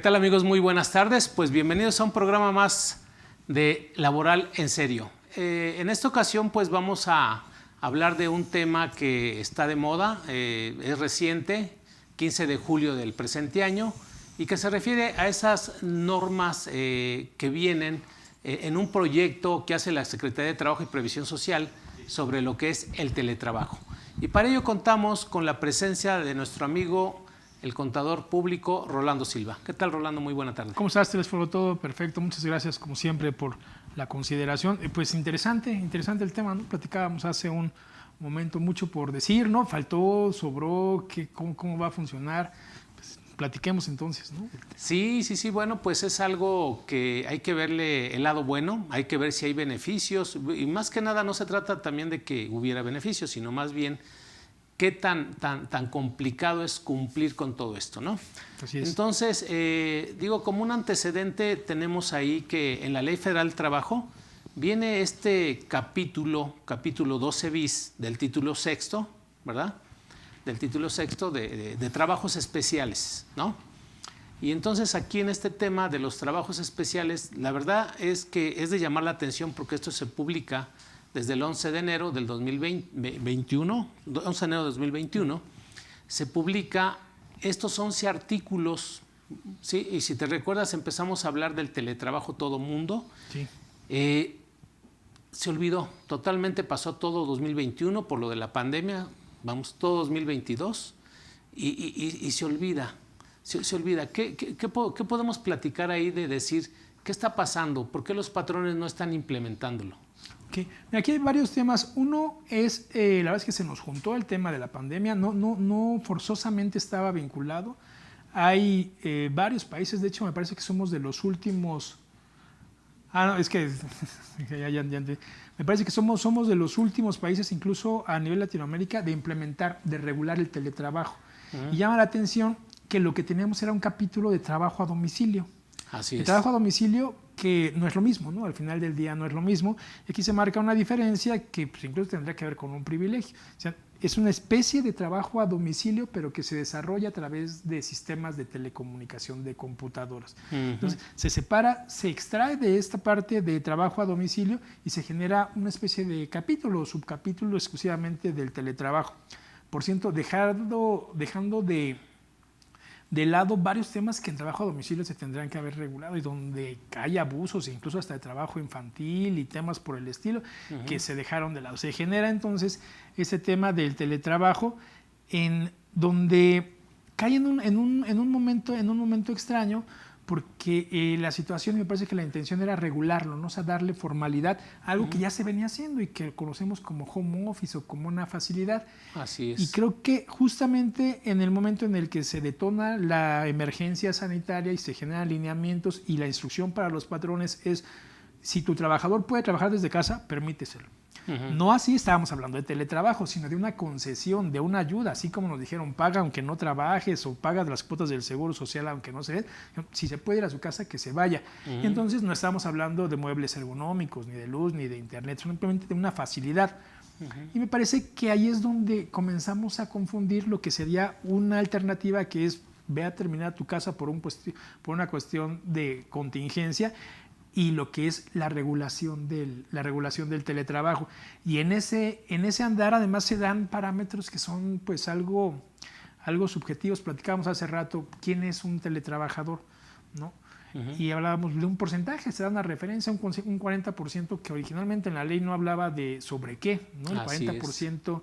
tal, amigos? Muy buenas tardes. Pues bienvenidos a un programa más de Laboral en Serio. En esta ocasión pues vamos a hablar de un tema que está de moda, es reciente, 15 de julio del presente año, y que se refiere a esas normas que vienen en un proyecto que hace la Secretaría de Trabajo y Previsión Social sobre lo que es el teletrabajo. Y para ello contamos con la presencia de nuestro amigo, el contador público Rolando Silva. ¿Qué tal, Rolando? Muy buena tarde. ¿Cómo estás? Todo perfecto. Muchas gracias, como siempre, por la consideración. Pues interesante el tema, ¿no? Platicábamos hace un momento mucho por decir, ¿no? Faltó, sobró, cómo va a funcionar. Pues platiquemos entonces, ¿no? Sí. Bueno, pues es algo que hay que verle el lado bueno, hay que ver si hay beneficios. Y más que nada no se trata también de que hubiera beneficios, sino más bien qué tan complicado es cumplir con todo esto, ¿no? Así es. Entonces, como un antecedente tenemos ahí que en la Ley Federal del Trabajo viene este capítulo 12 bis del título sexto, ¿verdad? Del título sexto de trabajos especiales, ¿no? Y entonces aquí en este tema de los trabajos especiales, la verdad es que es de llamar la atención porque esto se publica desde el 11 de enero del 2021, 11 de enero de 2021, se publica estos 11 artículos, ¿sí? Y si te recuerdas, empezamos a hablar del teletrabajo todo mundo. Sí. Se olvidó, totalmente pasó todo 2021 por lo de la pandemia, vamos, todo 2022, y se olvida. Se olvida. ¿Qué podemos platicar ahí de decir qué está pasando? ¿Por qué los patrones no están implementándolo? Okay. Aquí hay varios temas. Uno es, la verdad es que se nos juntó el tema de la pandemia, no forzosamente estaba vinculado. Hay varios países, de hecho me parece que somos de los últimos. Me parece que somos de los últimos países, incluso a nivel Latinoamérica, de implementar, de regular el teletrabajo. Y llama la atención que lo que teníamos era un capítulo de trabajo a domicilio. Así es. El trabajo a domicilio, que no es lo mismo, ¿no? Al final del día no es lo mismo. Y aquí se marca una diferencia que pues, incluso tendría que ver con un privilegio. O sea, es una especie de trabajo a domicilio, pero que se desarrolla a través de sistemas de telecomunicación de computadoras. Entonces, se separa, se extrae de esta parte de trabajo a domicilio y se genera una especie de capítulo o subcapítulo exclusivamente del teletrabajo. Por cierto, dejando de lado varios temas que en trabajo a domicilio se tendrían que haber regulado y donde hay abusos, incluso hasta de trabajo infantil y temas por el estilo, que se dejaron de lado. Se genera entonces ese tema del teletrabajo en donde cae en un momento extraño, porque la situación, me parece que la intención era regularlo, ¿no? O sea, darle formalidad a algo que ya se venía haciendo y que conocemos como home office o como una facilidad. Así es. Y creo que justamente en el momento en el que se detona la emergencia sanitaria y se generan lineamientos y la instrucción para los patrones es, si tu trabajador puede trabajar desde casa, permíteselo. No así estábamos hablando de teletrabajo, sino de una concesión, de una ayuda, así como nos dijeron, paga aunque no trabajes o paga las cuotas del seguro social aunque no se dé. Si se puede ir a su casa, que se vaya. Y entonces no estamos hablando de muebles ergonómicos, ni de luz, ni de internet, simplemente de una facilidad. Y me parece que ahí es donde comenzamos a confundir lo que sería una alternativa que es ve a terminar tu casa por una cuestión de contingencia y lo que es la regulación del teletrabajo. Y en ese andar además se dan parámetros que son pues algo subjetivos. Platicábamos hace rato quién es un teletrabajador, ¿no? Y hablábamos de un porcentaje, se da una referencia, un 40% que originalmente en la ley no hablaba de sobre qué, ¿no? El 40%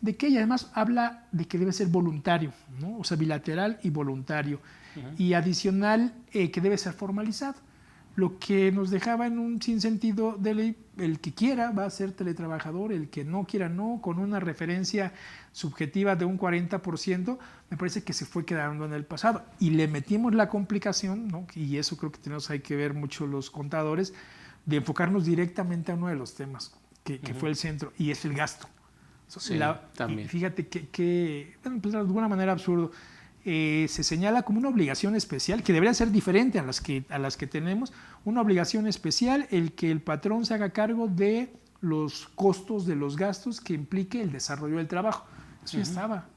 de qué, y además habla de que debe ser voluntario, ¿no? O sea, bilateral y voluntario. Y adicional, que debe ser formalizado. Lo que nos dejaba en un sinsentido de ley, el que quiera va a ser teletrabajador, el que no quiera no, con una referencia subjetiva de un 40%, me parece que se fue quedando en el pasado. Y le metimos la complicación, ¿no? Y eso creo que hay que ver mucho los contadores, de enfocarnos directamente a uno de los temas, que fue el centro, y es el gasto. Sí, también. Y fíjate que bueno, pues de alguna manera absurdo. Se señala como una obligación especial que debería ser diferente a las que tenemos, una obligación especial el que el patrón se haga cargo de los costos de los gastos que implique el desarrollo del trabajo. Eso ya estaba.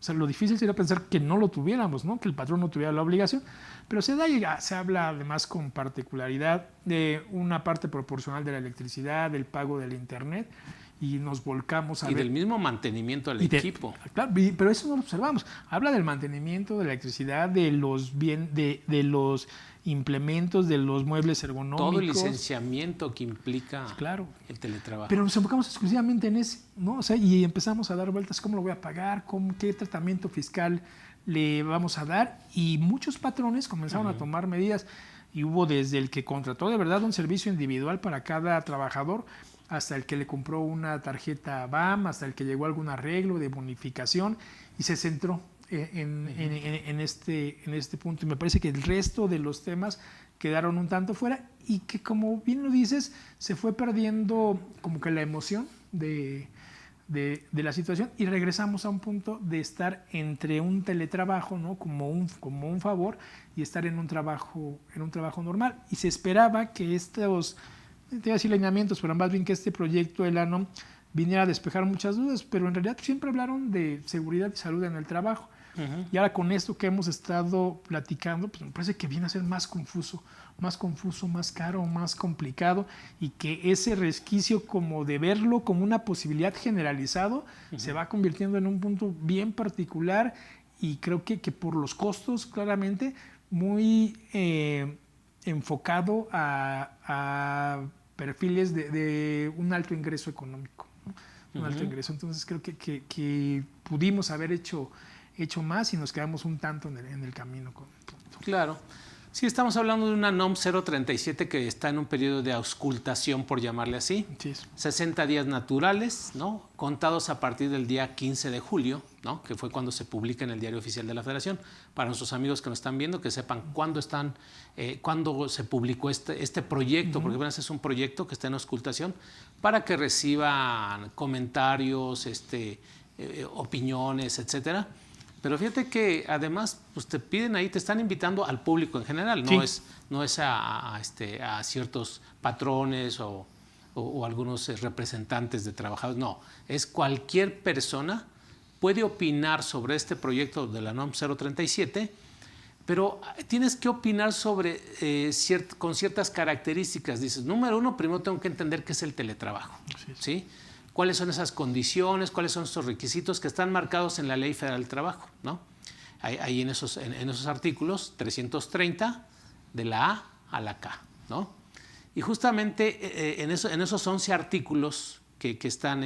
O sea, lo difícil sería pensar que no lo tuviéramos, ¿no? Que el patrón no tuviera la obligación, pero se da y se habla además con particularidad de una parte proporcional de la electricidad, del pago del internet, y nos volcamos a y ver. del mismo mantenimiento del equipo. Claro, pero eso no lo observamos. Habla del mantenimiento de la electricidad, de los implementos, de los muebles ergonómicos. Todo el licenciamiento que implica claro. el teletrabajo. Pero nos enfocamos exclusivamente en ese, ¿no? O sea, y empezamos a dar vueltas, ¿cómo lo voy a pagar? ¿Qué tratamiento fiscal le vamos a dar? Y muchos patrones comenzaron a tomar medidas, y hubo desde el que contrató de verdad un servicio individual para cada trabajador, hasta el que le compró una tarjeta BAM, hasta el que llegó a algún arreglo de bonificación, y se centró en este punto. Y me parece que el resto de los temas quedaron un tanto fuera, y que, como bien lo dices, se fue perdiendo como que la emoción de la situación, y regresamos a un punto de estar entre un teletrabajo, ¿no? como un favor, y estar en un trabajo normal. Y se esperaba que estos, te voy a decir lineamientos, pero más bien que este proyecto de la NOM viniera a despejar muchas dudas, pero en realidad siempre hablaron de seguridad y salud en el trabajo. Y ahora, con esto que hemos estado platicando, pues me parece que viene a ser más confuso, más caro, más complicado, y que ese resquicio como de verlo como una posibilidad generalizado se va convirtiendo en un punto bien particular, y creo que por los costos, claramente, muy enfocado a perfiles de un alto ingreso económico, ¿no? Un alto ingreso. Entonces creo que pudimos haber hecho más, y nos quedamos un tanto en el camino. Claro. Sí, estamos hablando de una NOM 037 que está en un periodo de auscultación, por llamarle así. Sí. 60 días naturales, ¿no? Contados a partir del día 15 de julio, ¿no? Que fue cuando se publica en el Diario Oficial de la Federación. Para nuestros amigos que nos están viendo, que sepan cuándo se publicó este proyecto, porque apenas es un proyecto que está en auscultación, para que reciban comentarios, opiniones, etcétera. Pero fíjate que además, pues te piden ahí, te están invitando al público en general, no es a ciertos patrones o algunos representantes de trabajadores, no, es cualquier persona puede opinar sobre este proyecto de la NOM 037, pero tienes que opinar sobre con ciertas características. Dices, número uno, primero tengo que entender qué es el teletrabajo, ¿sí? ¿Cuáles son esas condiciones? ¿Cuáles son esos requisitos que están marcados en la Ley Federal del Trabajo, ¿no? Ahí en esos artículos 330, de la A a la K, ¿no? Y justamente en esos 11 artículos que están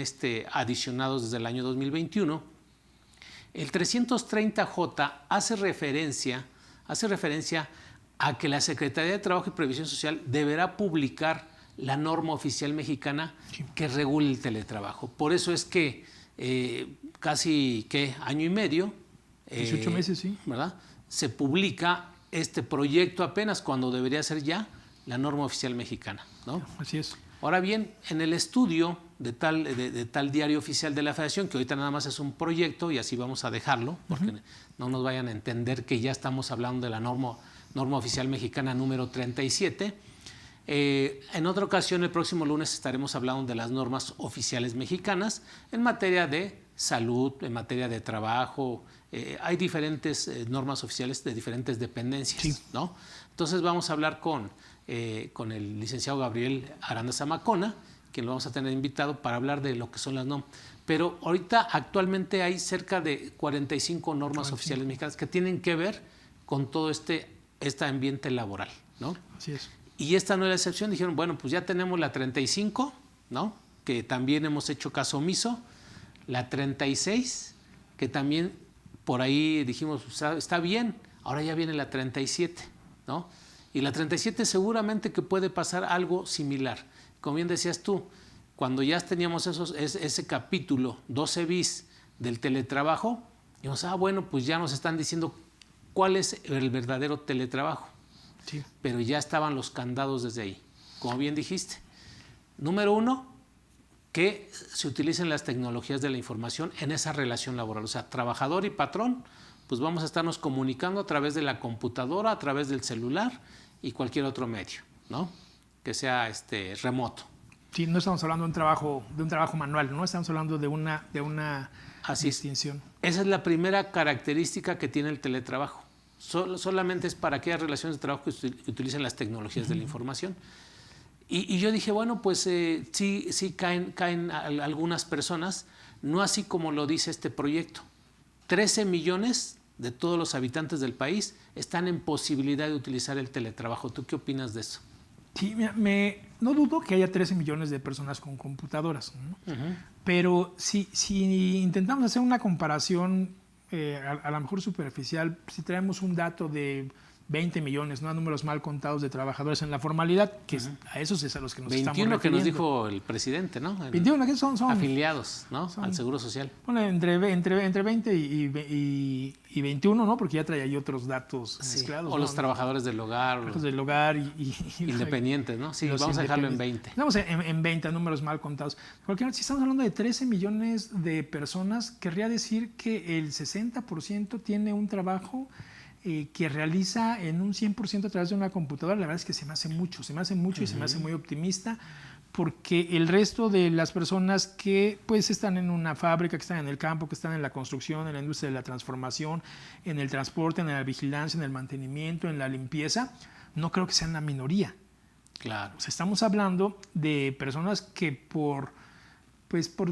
adicionados desde el año 2021, el 330J hace referencia a que la Secretaría de Trabajo y Previsión Social deberá publicar la norma oficial mexicana que regula el teletrabajo. Por eso es que casi año y medio, 18 meses, sí, ¿verdad? Se publica este proyecto apenas cuando debería ser ya la norma oficial mexicana, ¿no? Así es. Ahora bien, en el estudio de tal Diario Oficial de la Federación, que ahorita nada más es un proyecto y así vamos a dejarlo, porque no nos vayan a entender que ya estamos hablando de la norma oficial mexicana número 37. En otra ocasión, el próximo lunes, estaremos hablando de las normas oficiales mexicanas en materia de salud, en materia de trabajo. Hay diferentes normas oficiales de diferentes dependencias, ¿no? Entonces vamos a hablar con el licenciado Gabriel Aranda Zamacona, quien lo vamos a tener invitado para hablar de lo que son las normas. Pero ahorita actualmente hay cerca de 45 normas oficiales mexicanas que tienen que ver con todo este ambiente laboral, ¿no? Así es. Y esta no es la excepción. Dijeron, bueno, pues ya tenemos la 35, ¿no? Que también hemos hecho caso omiso. La 36, que también por ahí dijimos, está bien. Ahora ya viene la 37, ¿no? Y la 37 seguramente que puede pasar algo similar. Como bien decías tú, cuando ya teníamos ese capítulo 12 bis del teletrabajo, dijimos, bueno, pues ya nos están diciendo cuál es el verdadero teletrabajo. Sí. Pero ya estaban los candados desde ahí, como bien dijiste. Número uno, que se utilicen las tecnologías de la información en esa relación laboral. O sea, trabajador y patrón, pues vamos a estarnos comunicando a través de la computadora, a través del celular y cualquier otro medio, ¿no? Que sea remoto. Sí, no estamos hablando de un trabajo manual, no estamos hablando de una Así es. distinción. Esa es la primera característica que tiene el teletrabajo. Solamente es para aquellas relaciones de trabajo que utilicen las tecnologías de la información. Y yo dije, bueno, pues sí caen algunas personas, no así como lo dice este proyecto. 13 millones de todos los habitantes del país están en posibilidad de utilizar el teletrabajo. ¿Tú qué opinas de eso? Sí, no dudo que haya 13 millones de personas con computadoras, ¿no? Pero si intentamos hacer una comparación a lo mejor superficial, si traemos un dato de 20 millones, no a números mal contados de trabajadores en la formalidad, que a esos es a los que nos estamos 21 refiriendo. que nos dijo el presidente, ¿no? 21 que son afiliados, ¿no? Al Seguro Social. Bueno, entre 20 y 21, ¿no? Porque ya trae ahí otros datos mezclados. O los trabajadores del hogar. Los del hogar y independientes, ¿no? Sí, vamos a dejarlo en 20. Estamos en 20, números mal contados. Porque si estamos hablando de 13 millones de personas, querría decir que el 60% tiene un trabajo que realiza en un 100% a través de una computadora. La verdad es que se me hace mucho y se me hace muy optimista, porque el resto de las personas que pues están en una fábrica, que están en el campo, que están en la construcción, en la industria de la transformación, en el transporte, en la vigilancia, en el mantenimiento, en la limpieza, no creo que sean una minoría. Claro. O sea, estamos hablando de personas que por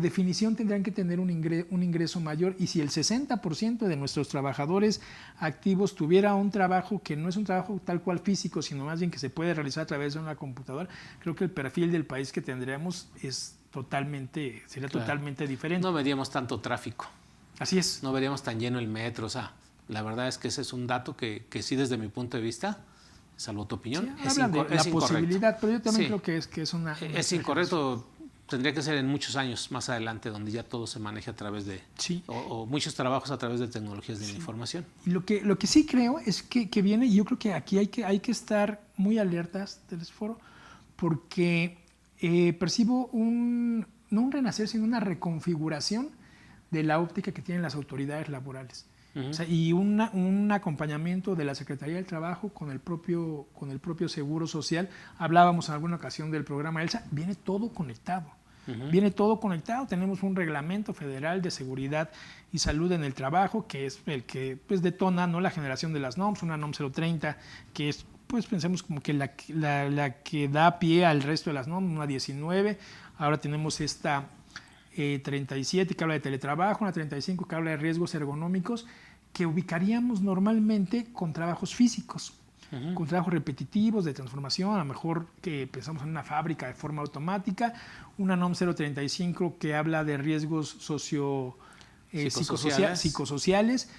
definición tendrán que tener un ingreso mayor, y si el 60% de nuestros trabajadores activos tuviera un trabajo que no es un trabajo tal cual físico, sino más bien que se puede realizar a través de una computadora, creo que el perfil del país que tendríamos sería totalmente diferente. No veríamos tanto tráfico. Así es. No veríamos tan lleno el metro. O sea, la verdad es que ese es un dato que sí, desde mi punto de vista, salvo tu opinión, Sí, hablan de la posibilidad, pero yo también creo que es una es incorrecto. Tendría que ser en muchos años más adelante, donde ya todo se maneje a través de... Sí. O muchos trabajos a través de tecnologías de la información. Y lo que sí creo es que viene, y yo creo que aquí hay que estar muy alertas del foro, porque percibo no un renacer, sino una reconfiguración de la óptica que tienen las autoridades laborales. O sea, y un acompañamiento de la Secretaría del Trabajo con el propio Seguro Social. Hablábamos en alguna ocasión del programa ELSA, viene todo conectado. Viene todo conectado. Tenemos un reglamento federal de seguridad y salud en el trabajo, que es el que pues detona, ¿no?, la generación de las NOMS, una NOM 030, que es, pues pensemos como que la que da pie al resto de las NOM, una 19. Ahora tenemos esta 37 que habla de teletrabajo, una 35 que habla de riesgos ergonómicos, que ubicaríamos normalmente con trabajos físicos, con trabajos repetitivos de transformación, a lo mejor que pensamos en una fábrica de forma automática, una NOM 035 que habla de riesgos psicosociales,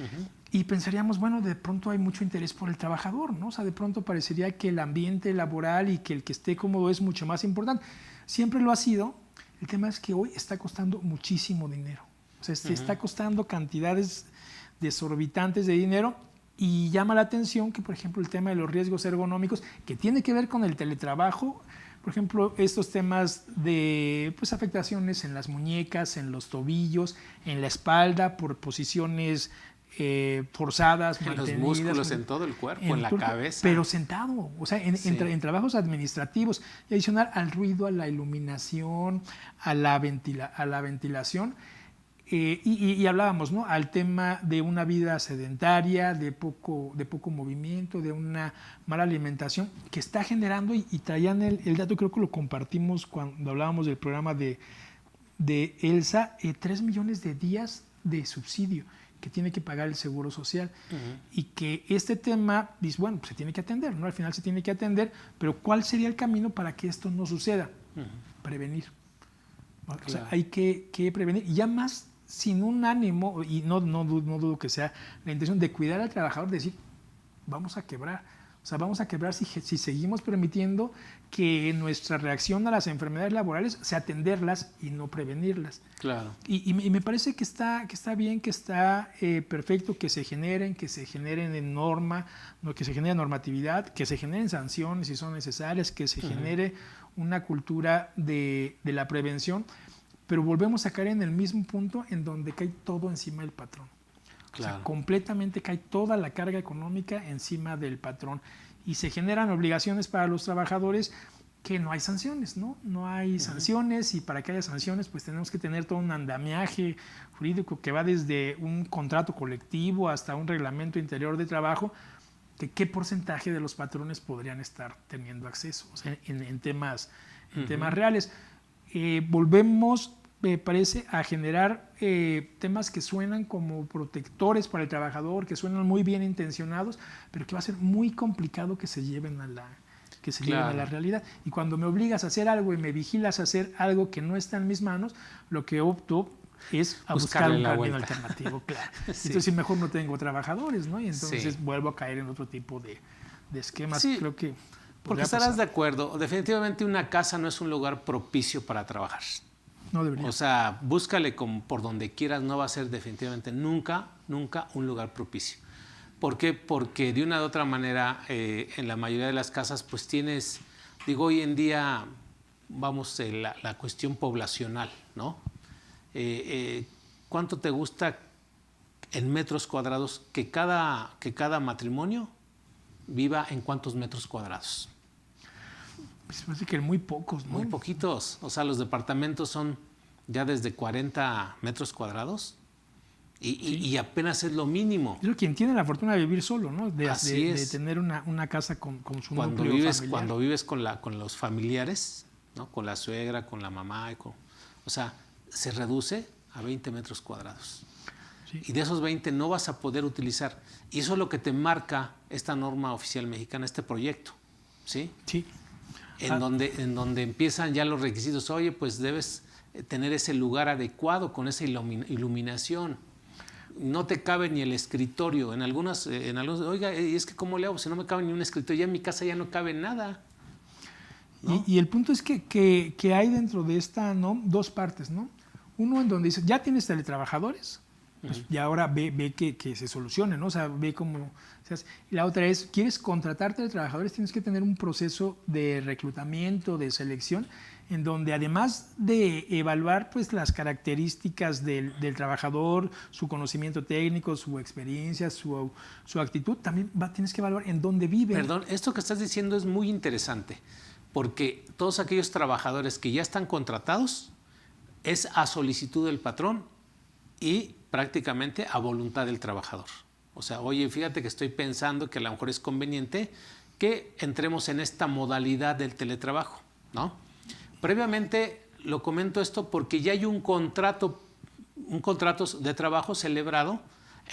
y pensaríamos, bueno, de pronto hay mucho interés por el trabajador, ¿no? O sea, de pronto parecería que el ambiente laboral y que el que esté cómodo es mucho más importante. Siempre lo ha sido. El tema es que hoy está costando muchísimo dinero. O sea, está costando cantidades desorbitantes de dinero, y llama la atención que, por ejemplo, el tema de los riesgos ergonómicos, que tiene que ver con el teletrabajo, por ejemplo, estos temas de pues, afectaciones en las muñecas, en los tobillos, en la espalda, por posiciones forzadas, en mantenidas. Los músculos, en todo el cuerpo, en la cabeza. Pero sentado, o sea, en trabajos administrativos. Y adicional al ruido, a la iluminación, a la ventilación. Y hablábamos, ¿no?, al tema de una vida sedentaria, de poco movimiento, de una mala alimentación, que está generando, y traían el dato, creo que lo compartimos cuando hablábamos del programa de ELSA, 3 millones de días de subsidio que tiene que pagar el Seguro Social. Y que este tema, dice, bueno, pues se tiene que atender, ¿no? Al final se tiene que atender, pero ¿cuál sería el camino para que esto no suceda? Prevenir. O sea, hay que prevenir, y ya más sin un ánimo, y no dudo que sea la intención de cuidar al trabajador, de decir, vamos a quebrar. O sea, vamos a quebrar si seguimos permitiendo que nuestra reacción a las enfermedades laborales sea atenderlas y no prevenirlas. Claro. Y me parece que está bien, que está perfecto que se generen en norma, que se genere normatividad, que se generen sanciones si son necesarias, que se genere una cultura de la prevención, pero volvemos a caer en el mismo punto en donde cae todo encima del patrón. Claro. O sea, completamente cae toda la carga económica encima del patrón, y se generan obligaciones para los trabajadores que no hay sanciones, ¿no? No hay sanciones, y para que haya sanciones pues tenemos que tener todo un andamiaje jurídico que va desde un contrato colectivo hasta un reglamento interior de trabajo, que qué porcentaje de los patrones podrían estar teniendo acceso, o sea, en temas reales. Volvemos, me parece, a generar temas que suenan como protectores para el trabajador, que suenan muy bien intencionados, pero que va a ser muy complicado que se lleven a la realidad. Y cuando me obligas a hacer algo y me vigilas a hacer algo que no está en mis manos, lo que opto es a buscar un camino alternativo, claro. Sí. Entonces, mejor no tengo trabajadores, ¿no? Y entonces vuelvo a caer en otro tipo de esquemas. Sí, creo que porque estarás de acuerdo, definitivamente una casa no es un lugar propicio para trabajar. No debería. O sea, búscale por donde quieras, no va a ser definitivamente nunca un lugar propicio. ¿Por qué? Porque de una u otra manera, en la mayoría de las casas, pues tienes, digo, hoy en día, vamos, la cuestión poblacional, ¿no? ¿Cuánto te gusta en metros cuadrados que cada matrimonio viva en cuántos metros cuadrados? Pues parece que muy pocos, ¿no? Muy poquitos. O sea, los departamentos son ya desde 40 metros cuadrados. Y apenas es lo mínimo. Es quien tiene la fortuna de vivir solo, ¿no? De tener una casa con su núcleo familiar. Cuando vives con los familiares, ¿no? Con la suegra, con la mamá, o sea, se reduce a 20 metros cuadrados. Sí. Y de esos 20 no vas a poder utilizar. Y eso es lo que te marca esta norma oficial mexicana, este proyecto, ¿sí? Sí. En donde empiezan ya los requisitos. Oye, pues debes tener ese lugar adecuado con esa iluminación. No te cabe ni el escritorio. En algunos, oiga, y es que ¿cómo le hago? Si no me cabe ni un escritorio, ya en mi casa ya no cabe nada, ¿no? Y el punto es que hay dentro de esta, ¿no?, dos partes, ¿no? Uno en donde dice, ya tienes teletrabajadores, pues, y ahora ve que se solucione, ¿no? O sea, ve cómo se hace. Y la otra es, ¿quieres contratar teletrabajadores? Tienes que tener un proceso de reclutamiento, de selección, en donde además de evaluar pues las características del trabajador, su conocimiento técnico, su experiencia, su actitud, también tienes que evaluar en dónde vive. Perdón, esto que estás diciendo es muy interesante, porque todos aquellos trabajadores que ya están contratados es a solicitud del patrón y prácticamente a voluntad del trabajador. O sea, oye, fíjate que estoy pensando que a lo mejor es conveniente que entremos en esta modalidad del teletrabajo, ¿no? Previamente lo comento esto porque ya hay un contrato de trabajo celebrado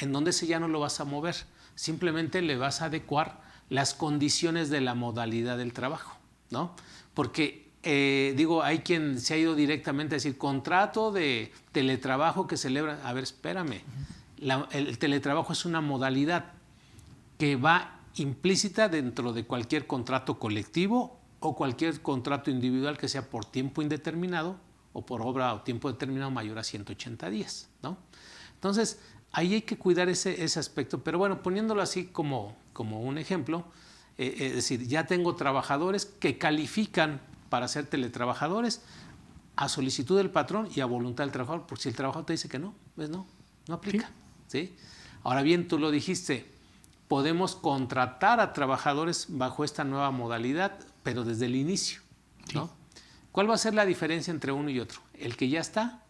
en donde ese ya no lo vas a mover, simplemente le vas a adecuar las condiciones de la modalidad del trabajo, ¿no? Porque hay quien se ha ido directamente a decir contrato de teletrabajo que celebra. A ver, espérame, el teletrabajo es una modalidad que va implícita dentro de cualquier contrato colectivo o cualquier contrato individual que sea por tiempo indeterminado o por obra o tiempo determinado mayor a 180 días, ¿no? Entonces, ahí hay que cuidar ese aspecto, pero bueno, poniéndolo así como un ejemplo, es decir, ya tengo trabajadores que califican para ser teletrabajadores a solicitud del patrón y a voluntad del trabajador, porque si el trabajador te dice que no, pues no aplica, ¿sí? Ahora bien, tú lo dijiste, podemos contratar a trabajadores bajo esta nueva modalidad, pero desde el inicio, ¿no? Sí. ¿Cuál va a ser la diferencia entre uno y otro? El que ya está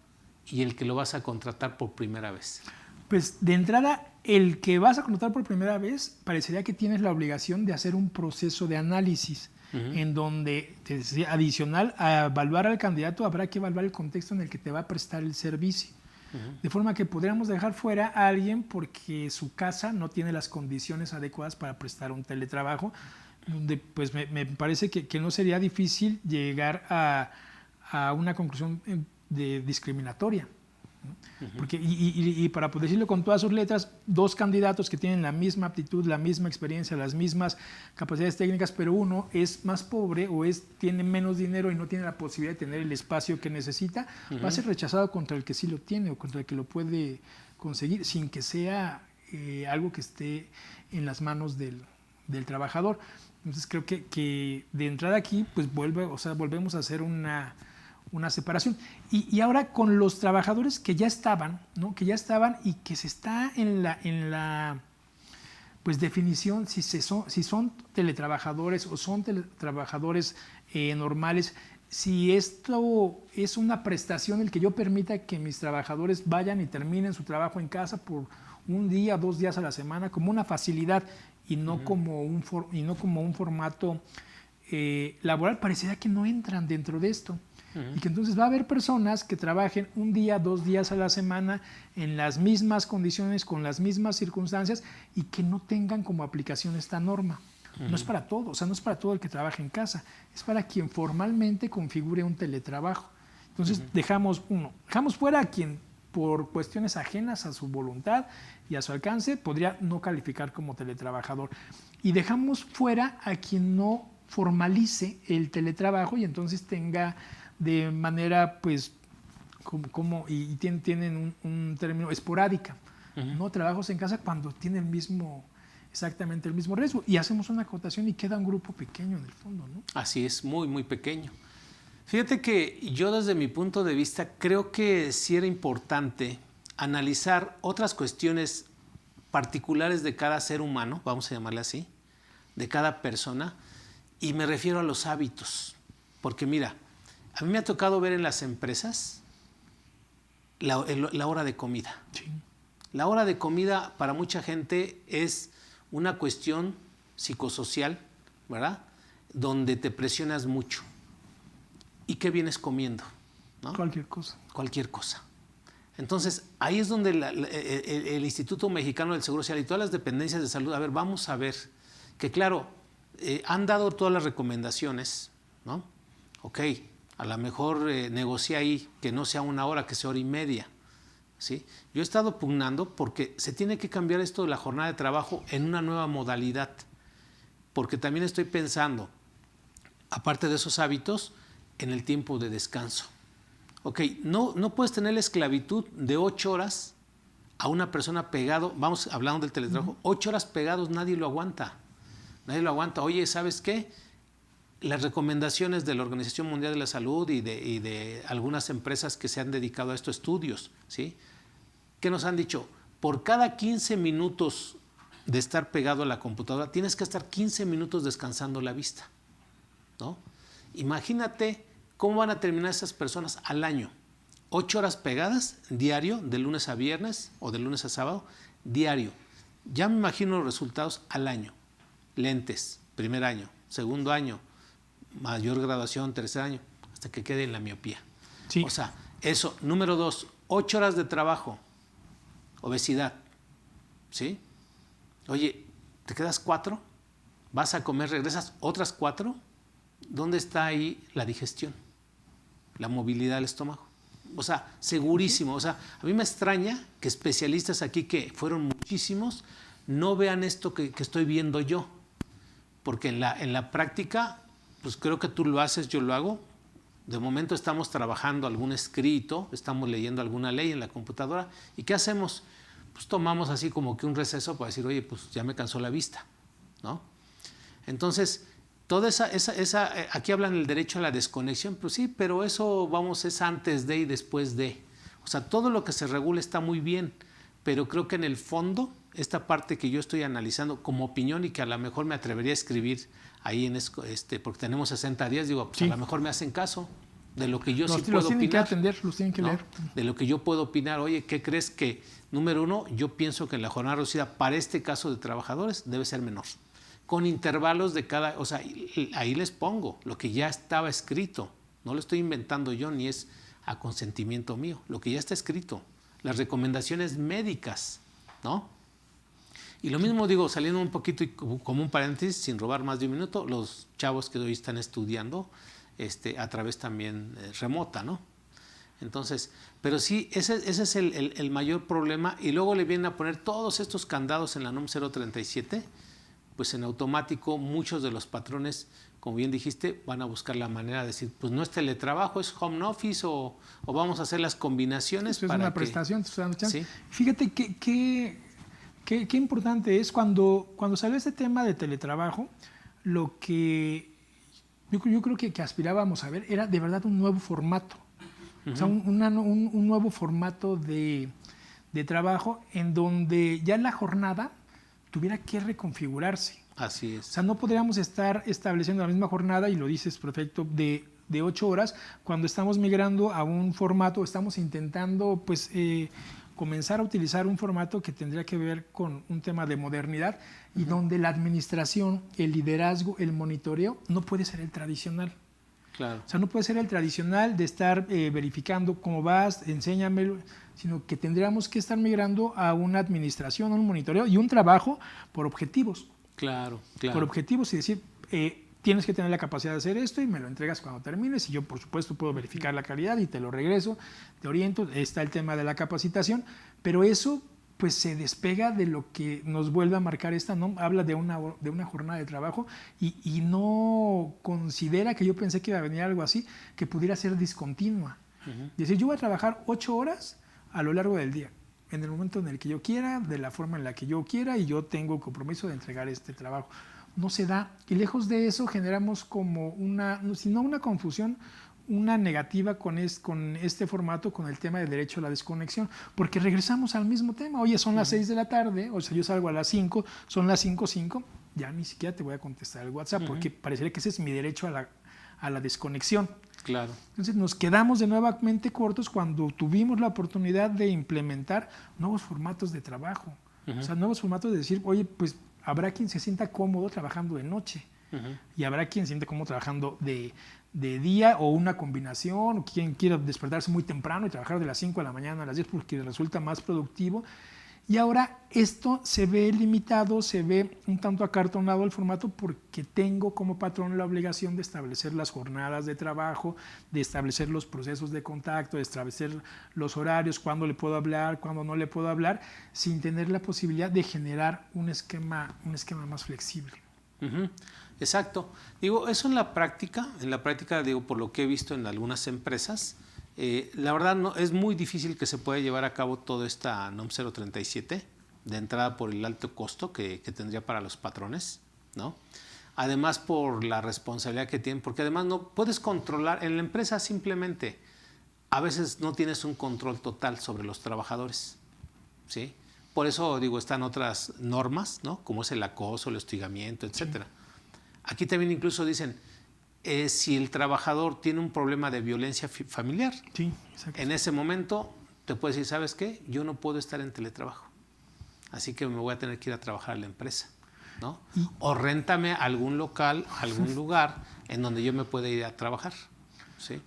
y el que lo vas a contratar por primera vez. Pues de entrada, el que vas a contratar por primera vez, parecería que tienes la obligación de hacer un proceso de análisis, en donde, adicional a evaluar al candidato, habrá que evaluar el contexto en el que te va a prestar el servicio. De forma que podríamos dejar fuera a alguien porque su casa no tiene las condiciones adecuadas para prestar un teletrabajo, donde pues me parece que no sería difícil llegar a una conclusión discriminatoria. Porque, y para poder decirlo con todas sus letras, dos candidatos que tienen la misma aptitud, la misma experiencia, las mismas capacidades técnicas, pero uno es más pobre o tiene menos dinero y no tiene la posibilidad de tener el espacio que necesita, va a ser rechazado contra el que sí lo tiene o contra el que lo puede conseguir, sin que sea algo que esté en las manos del trabajador. Entonces creo que de entrada aquí pues volvemos a hacer una separación. Y ahora con los trabajadores que ya estaban, ¿no? Que ya estaban y que se está pues definición, si son teletrabajadores o son teletrabajadores normales, si esto es una prestación el que yo permita que mis trabajadores vayan y terminen su trabajo en casa por un día, 2 días a la semana, como una facilidad y no como un formato laboral, parecería que no entran dentro de esto. Y que entonces va a haber personas que trabajen un día, 2 días a la semana en las mismas condiciones, con las mismas circunstancias y que no tengan como aplicación esta norma. No es para todo, o sea, no es para todo el que trabaja en casa, es para quien formalmente configure un teletrabajo. Entonces dejamos fuera a quien por cuestiones ajenas a su voluntad y a su alcance podría no calificar como teletrabajador. Y dejamos fuera a quien no formalice el teletrabajo y entonces tenga de manera, pues, y tienen un término esporádica, ¿no? Trabajos en casa cuando tienen exactamente el mismo riesgo. Y hacemos una acotación y queda un grupo pequeño en el fondo, ¿no? Así es, muy, muy pequeño. Fíjate que yo desde mi punto de vista creo que sí era importante analizar otras cuestiones particulares de cada ser humano, vamos a llamarle así, de cada persona, y me refiero a los hábitos. Porque mira, a mí me ha tocado ver en las empresas la hora de comida. Sí. La hora de comida para mucha gente es una cuestión psicosocial, ¿verdad? Donde te presionas mucho. ¿Y qué vienes comiendo? ¿No? Cualquier cosa. Cualquier cosa. Entonces, ahí es donde el Instituto Mexicano del Seguro Social y todas las dependencias de salud, a ver, vamos a ver, que claro, han dado todas las recomendaciones, ¿no? Ok, a lo mejor negocia ahí que no sea 1 hora, que sea 1 hora y media. ¿Sí? Yo he estado pugnando porque se tiene que cambiar esto de la jornada de trabajo en una nueva modalidad, porque también estoy pensando, aparte de esos hábitos, en el tiempo de descanso. Ok, no puedes tener la esclavitud de 8 horas a una persona pegado, vamos hablando del teletrabajo, 8 horas pegados, nadie lo aguanta. Nadie lo aguanta. Oye, ¿sabes qué? Las recomendaciones de la Organización Mundial de la Salud y de algunas empresas que se han dedicado a estos estudios, ¿sí? ¿Qué nos han dicho? Por cada 15 minutos de estar pegado a la computadora, tienes que estar 15 minutos descansando la vista, ¿no? Imagínate cómo van a terminar esas personas al año. 8 horas pegadas diario, de lunes a viernes o de lunes a sábado, diario. Ya me imagino los resultados al año. Lentes, primer año, segundo año, mayor graduación, tercer año, hasta que quede en la miopía. Sí. O sea, eso. Número 2, 8 horas de trabajo, obesidad, ¿sí? Oye, ¿te quedas 4? ¿Vas a comer, regresas otras 4? ¿Dónde está ahí la digestión? La movilidad del estómago. O sea, segurísimo. O sea, a mí me extraña que especialistas aquí, que fueron muchísimos, no vean esto que estoy viendo yo. Porque en la práctica, pues creo que tú lo haces, yo lo hago. De momento estamos trabajando algún escrito, estamos leyendo alguna ley en la computadora. ¿Y qué hacemos? Pues tomamos así como que un receso para decir, oye, pues ya me cansó la vista, ¿no? Entonces, toda aquí hablan del derecho a la desconexión, pues sí, pero eso, vamos, es antes de y después de. O sea, todo lo que se regula está muy bien, pero creo que en el fondo, esta parte que yo estoy analizando como opinión y que a lo mejor me atrevería a escribir ahí, porque tenemos 60 días, digo, pues sí, a lo mejor me hacen caso de lo que yo sí puedo opinar. Los tienen que atender, los tienen que leer. De lo que yo puedo opinar. Oye, ¿qué crees? Que, número 1, yo pienso que la jornada reducida para este caso de trabajadores debe ser menor. Con intervalos de cada, o sea, ahí les pongo lo que ya estaba escrito. No lo estoy inventando yo, ni es a consentimiento mío. Lo que ya está escrito. Las recomendaciones médicas, ¿no? Y lo mismo digo, saliendo un poquito y como un paréntesis, sin robar más de un minuto, los chavos que hoy están estudiando a través también remota, ¿no? Entonces, pero sí, ese es el mayor problema. Y luego le vienen a poner todos estos candados en la NOM 037, pues en automático muchos de los patrones, como bien dijiste, van a buscar la manera de decir, pues no es teletrabajo, es home office o vamos a hacer las combinaciones. Eso es una prestación, te estoy dando chance. ¿Sí? Fíjate qué importante es cuando salió este tema de teletrabajo, lo que yo creo que aspirábamos a ver era de verdad un nuevo formato. O sea, un nuevo formato de trabajo en donde ya la jornada tuviera que reconfigurarse. Así O es. sea, no podríamos estar estableciendo la misma jornada, y lo dices perfecto, de 8 horas, cuando estamos migrando a un formato, estamos intentando pues comenzar a utilizar un formato que tendría que ver con un tema de modernidad y donde la administración, el liderazgo, el monitoreo no puede ser el tradicional. Claro. O sea, no puede ser el tradicional de estar verificando cómo vas, enséñamelo, sino que tendríamos que estar migrando a una administración, a un monitoreo y un trabajo por objetivos. Claro, Por claro. objetivos y decir, tienes que tener la capacidad de hacer esto y me lo entregas cuando termines y yo, por supuesto, puedo verificar la calidad y te lo regreso, te oriento. Está el tema de la capacitación, pero eso pues se despega de lo que nos vuelve a marcar esta norma. Habla de una jornada de trabajo y no considera, que yo pensé que iba a venir algo así, que pudiera ser discontinua. Es decir, yo voy a trabajar 8 horas a lo largo del día, en el momento en el que yo quiera, de la forma en la que yo quiera, y yo tengo el compromiso de entregar este trabajo. No se da. Y lejos de eso generamos como si no una confusión, una negativa con este formato, con el tema del derecho a la desconexión, porque regresamos al mismo tema. Oye, son las 6 de la tarde, o sea, yo salgo a las 5, son las 5:05, ya ni siquiera te voy a contestar el WhatsApp, porque parecería que ese es mi derecho a la desconexión. Claro. Entonces nos quedamos de nuevamente cortos cuando tuvimos la oportunidad de implementar nuevos formatos de trabajo. O sea, nuevos formatos de decir, oye, pues habrá quien se sienta cómodo trabajando de noche y habrá quien se sienta cómodo trabajando de día, o una combinación, o quien quiera despertarse muy temprano y trabajar de las 5 de la mañana a las 10 porque resulta más productivo. Y ahora esto se ve limitado, se ve un tanto acartonado el formato, porque tengo como patrón la obligación de establecer las jornadas de trabajo, de establecer los procesos de contacto, de establecer los horarios, cuándo le puedo hablar, cuándo no le puedo hablar, sin tener la posibilidad de generar un esquema más flexible. Exacto. Digo, eso en la práctica, digo, por lo que he visto en algunas empresas, la verdad no, es muy difícil que se pueda llevar a cabo toda esta NOM 037 de entrada, por el alto costo que tendría para los patrones, ¿no? Además, por la responsabilidad que tienen, porque además no puedes controlar en la empresa, simplemente a veces no tienes un control total sobre los trabajadores, ¿sí? Por eso digo, están otras normas, ¿no? Como es el acoso, el hostigamiento, etcétera. Sí. Aquí también incluso dicen, si el trabajador tiene un problema de violencia familiar, sí, exacto, en ese momento te puede decir, ¿sabes qué? Yo no puedo estar en teletrabajo, así que me voy a tener que ir a trabajar a la empresa, ¿no? O réntame algún local, algún lugar en donde yo me pueda ir a trabajar, ¿sí?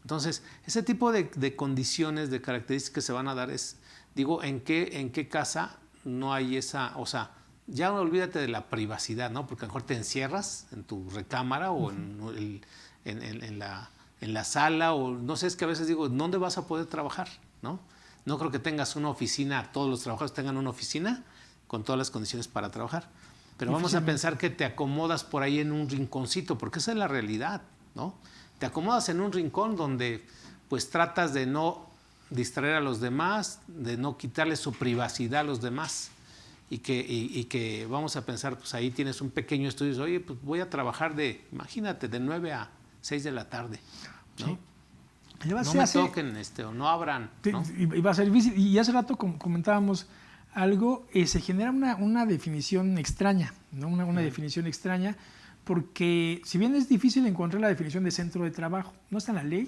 Entonces, ese tipo de condiciones, de características que se van a dar es, digo, ¿en qué casa no hay esa, o sea, ya olvídate de la privacidad, ¿no? Porque a lo mejor te encierras en tu recámara o en la sala, o no sé, es que a veces digo, ¿dónde vas a poder trabajar? ¿No? No creo que tengas una oficina, todos los trabajadores tengan una oficina con todas las condiciones para trabajar, pero vamos a pensar que te acomodas por ahí en un rinconcito, porque esa es la realidad, ¿no? Te acomodas en un rincón donde pues tratas de no distraer a los demás, de no quitarle su privacidad a los demás. Y que vamos a pensar, pues ahí tienes un pequeño estudio, y dices, oye, pues voy a trabajar imagínate, de 9 a 6 de la tarde, ¿no? Sí. No me toquen o no abran, ¿no? Y va a ser difícil. Y hace rato comentábamos algo, se genera una definición extraña, ¿no? Una definición extraña, porque si bien es difícil encontrar la definición de centro de trabajo, no está en la Ley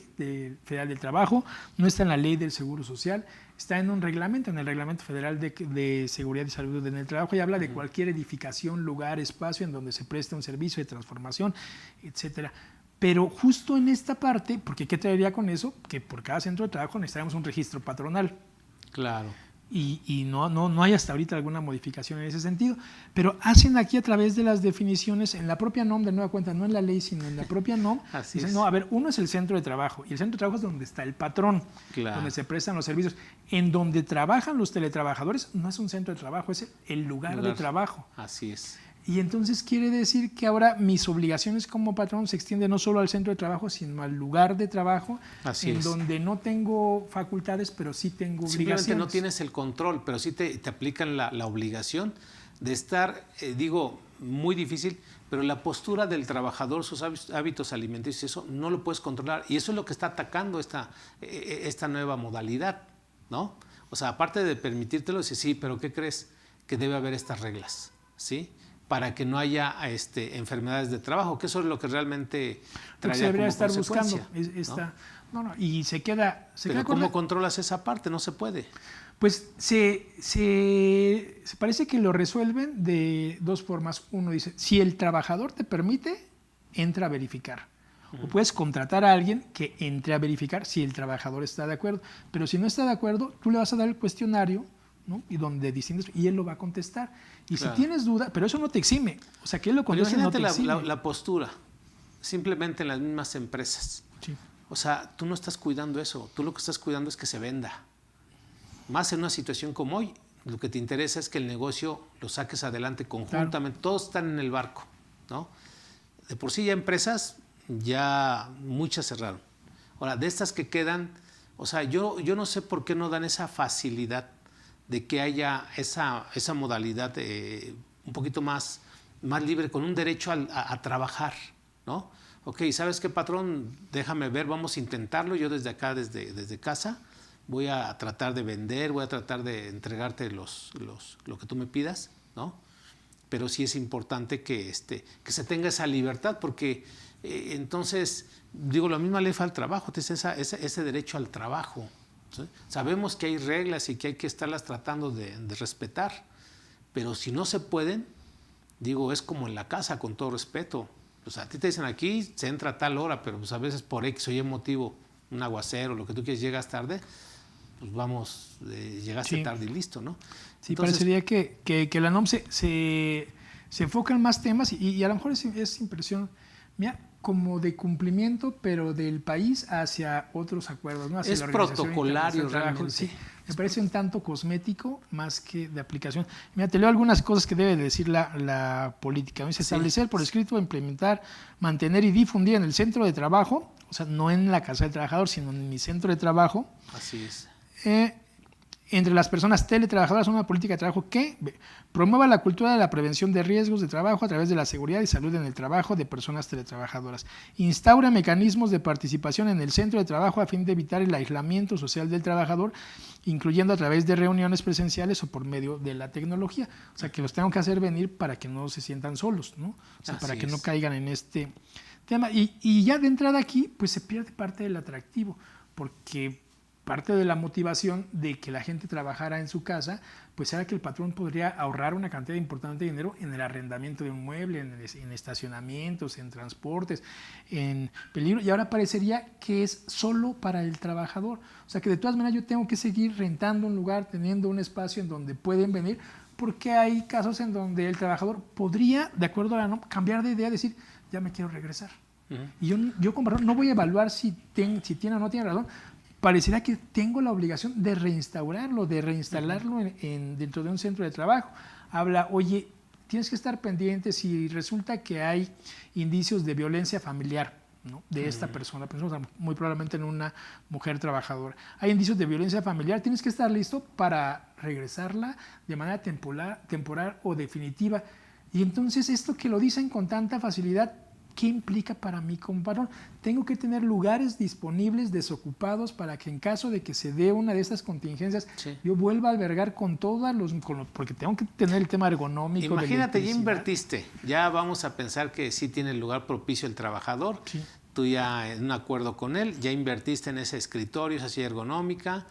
Federal del Trabajo, no está en la Ley del Seguro Social, está en un reglamento, en el Reglamento Federal de Seguridad y Salud en el Trabajo, y habla de cualquier edificación, lugar, espacio en donde se preste un servicio de transformación, etcétera. Pero justo en esta parte, porque ¿qué traería con eso? Que por cada centro de trabajo necesitaríamos un registro patronal. Claro. Y no hay hasta ahorita alguna modificación en ese sentido, pero hacen aquí a través de las definiciones en la propia NOM, de nueva cuenta, no en la ley, sino en la propia NOM. Dicen, no, a ver, uno es el centro de trabajo, y el centro de trabajo es donde está el patrón, claro, donde se prestan los servicios. En donde trabajan los teletrabajadores no es un centro de trabajo, es el lugar de trabajo. Así es. Y entonces quiere decir que ahora mis obligaciones como patrón se extienden no solo al centro de trabajo, sino al lugar de trabajo. Así en es. Donde no tengo facultades, pero sí tengo obligaciones. Simplemente no tienes el control, pero sí te aplican la obligación de estar, digo, muy difícil, pero la postura del trabajador, sus hábitos alimenticios, eso no lo puedes controlar. Y eso es lo que está atacando esta nueva modalidad, ¿no? O sea, aparte de permitírtelo, dice, sí, pero ¿qué crees? Que debe haber estas reglas. ¿sí? Para que no haya enfermedades de trabajo, que eso es lo que realmente Lo que se debería estar buscando. Y se queda... Pero ¿cómo controlas esa parte? No se puede. Pues se parece que lo resuelven de dos formas. Uno dice, si el trabajador te permite, entra a verificar. O puedes contratar a alguien que entre a verificar si el trabajador está de acuerdo. Pero si no está de acuerdo, tú le vas a dar el cuestionario, ¿no? Y donde distintas, y él lo va a contestar. Y claro, si tienes duda, pero eso no te exime. O sea, que él lo conteste no te exime. La postura, simplemente en las mismas empresas. Sí. O sea, tú no estás cuidando eso. Tú lo que estás cuidando es que se venda. Más en una situación como hoy, lo que te interesa es que el negocio lo saques adelante conjuntamente. Claro. Todos están en el barco, ¿no? De por sí ya empresas, ya muchas cerraron. Ahora, de estas que quedan, o sea, yo no sé por qué no dan esa facilidad de que haya esa modalidad un poquito más libre, con un derecho a trabajar, ¿no? Ok, ¿sabes qué, patrón? Déjame ver, vamos a intentarlo. Yo desde acá, desde casa, voy a tratar de vender, voy a tratar de entregarte lo que tú me pidas, ¿no? Pero sí es importante que se tenga esa libertad, porque entonces, digo, la misma ley al trabajo, ese derecho al trabajo, ¿sí? Sabemos que hay reglas y que hay que estarlas tratando de respetar, pero si no se pueden, digo, es como en la casa, con todo respeto. Pues a ti te dicen aquí, se entra a tal hora, pero pues a veces por X o Y motivo, un aguacero, lo que tú quieres, llegas tarde, pues vamos, llegaste tarde y listo, ¿no? Sí, entonces, parecería que la NOM se enfoca en más temas y a lo mejor es impresión mía, como de cumplimiento, pero del país hacia otros acuerdos, ¿no? Hacia es protocolario realmente. Sí, me parece un tanto cosmético más que de aplicación. Mira, te leo algunas cosas que debe decir la política. Dice, establecer por escrito, implementar, mantener y difundir en el centro de trabajo, o sea, no en la casa del trabajador, sino en mi centro de trabajo. Así es. Entre las personas teletrabajadoras, una política de trabajo que promueva la cultura de la prevención de riesgos de trabajo a través de la seguridad y salud en el trabajo de personas teletrabajadoras. Instaura mecanismos de participación en el centro de trabajo a fin de evitar el aislamiento social del trabajador, incluyendo a través de reuniones presenciales o por medio de la tecnología. O sea, que los tengo que hacer venir para que no se sientan solos, ¿no? O sea, para que no caigan en este tema. Y ya de entrada aquí, pues se pierde parte del atractivo, porque parte de la motivación de que la gente trabajara en su casa, pues era que el patrón podría ahorrar una cantidad importante de dinero en el arrendamiento de un mueble, en estacionamientos, en transportes, en peligro. Y ahora parecería que es solo para el trabajador. O sea que de todas maneras yo tengo que seguir rentando un lugar, teniendo un espacio en donde pueden venir, porque hay casos en donde el trabajador podría, de acuerdo a la norma, cambiar de idea, decir, ya me quiero regresar. Y yo como patrón no voy a evaluar si tiene o no tiene razón. Pareciera que tengo la obligación de reinstaurarlo, de reinstalarlo dentro de un centro de trabajo. Habla, oye, tienes que estar pendiente si resulta que hay indicios de violencia familiar, ¿no? De esta persona, muy probablemente en una mujer trabajadora. Hay indicios de violencia familiar, tienes que estar listo para regresarla de manera temporal o definitiva. Y entonces esto que lo dicen con tanta facilidad, ¿qué implica para mí como patrón? Tengo que tener lugares disponibles, desocupados, para que en caso de que se dé una de estas contingencias, yo vuelva a albergar con todas porque tengo que tener el tema ergonómico. Imagínate, ya invertiste, ya vamos a pensar que sí tiene el lugar propicio el trabajador, tú ya en un acuerdo con él, ya invertiste en ese escritorio, esa silla ergonómica,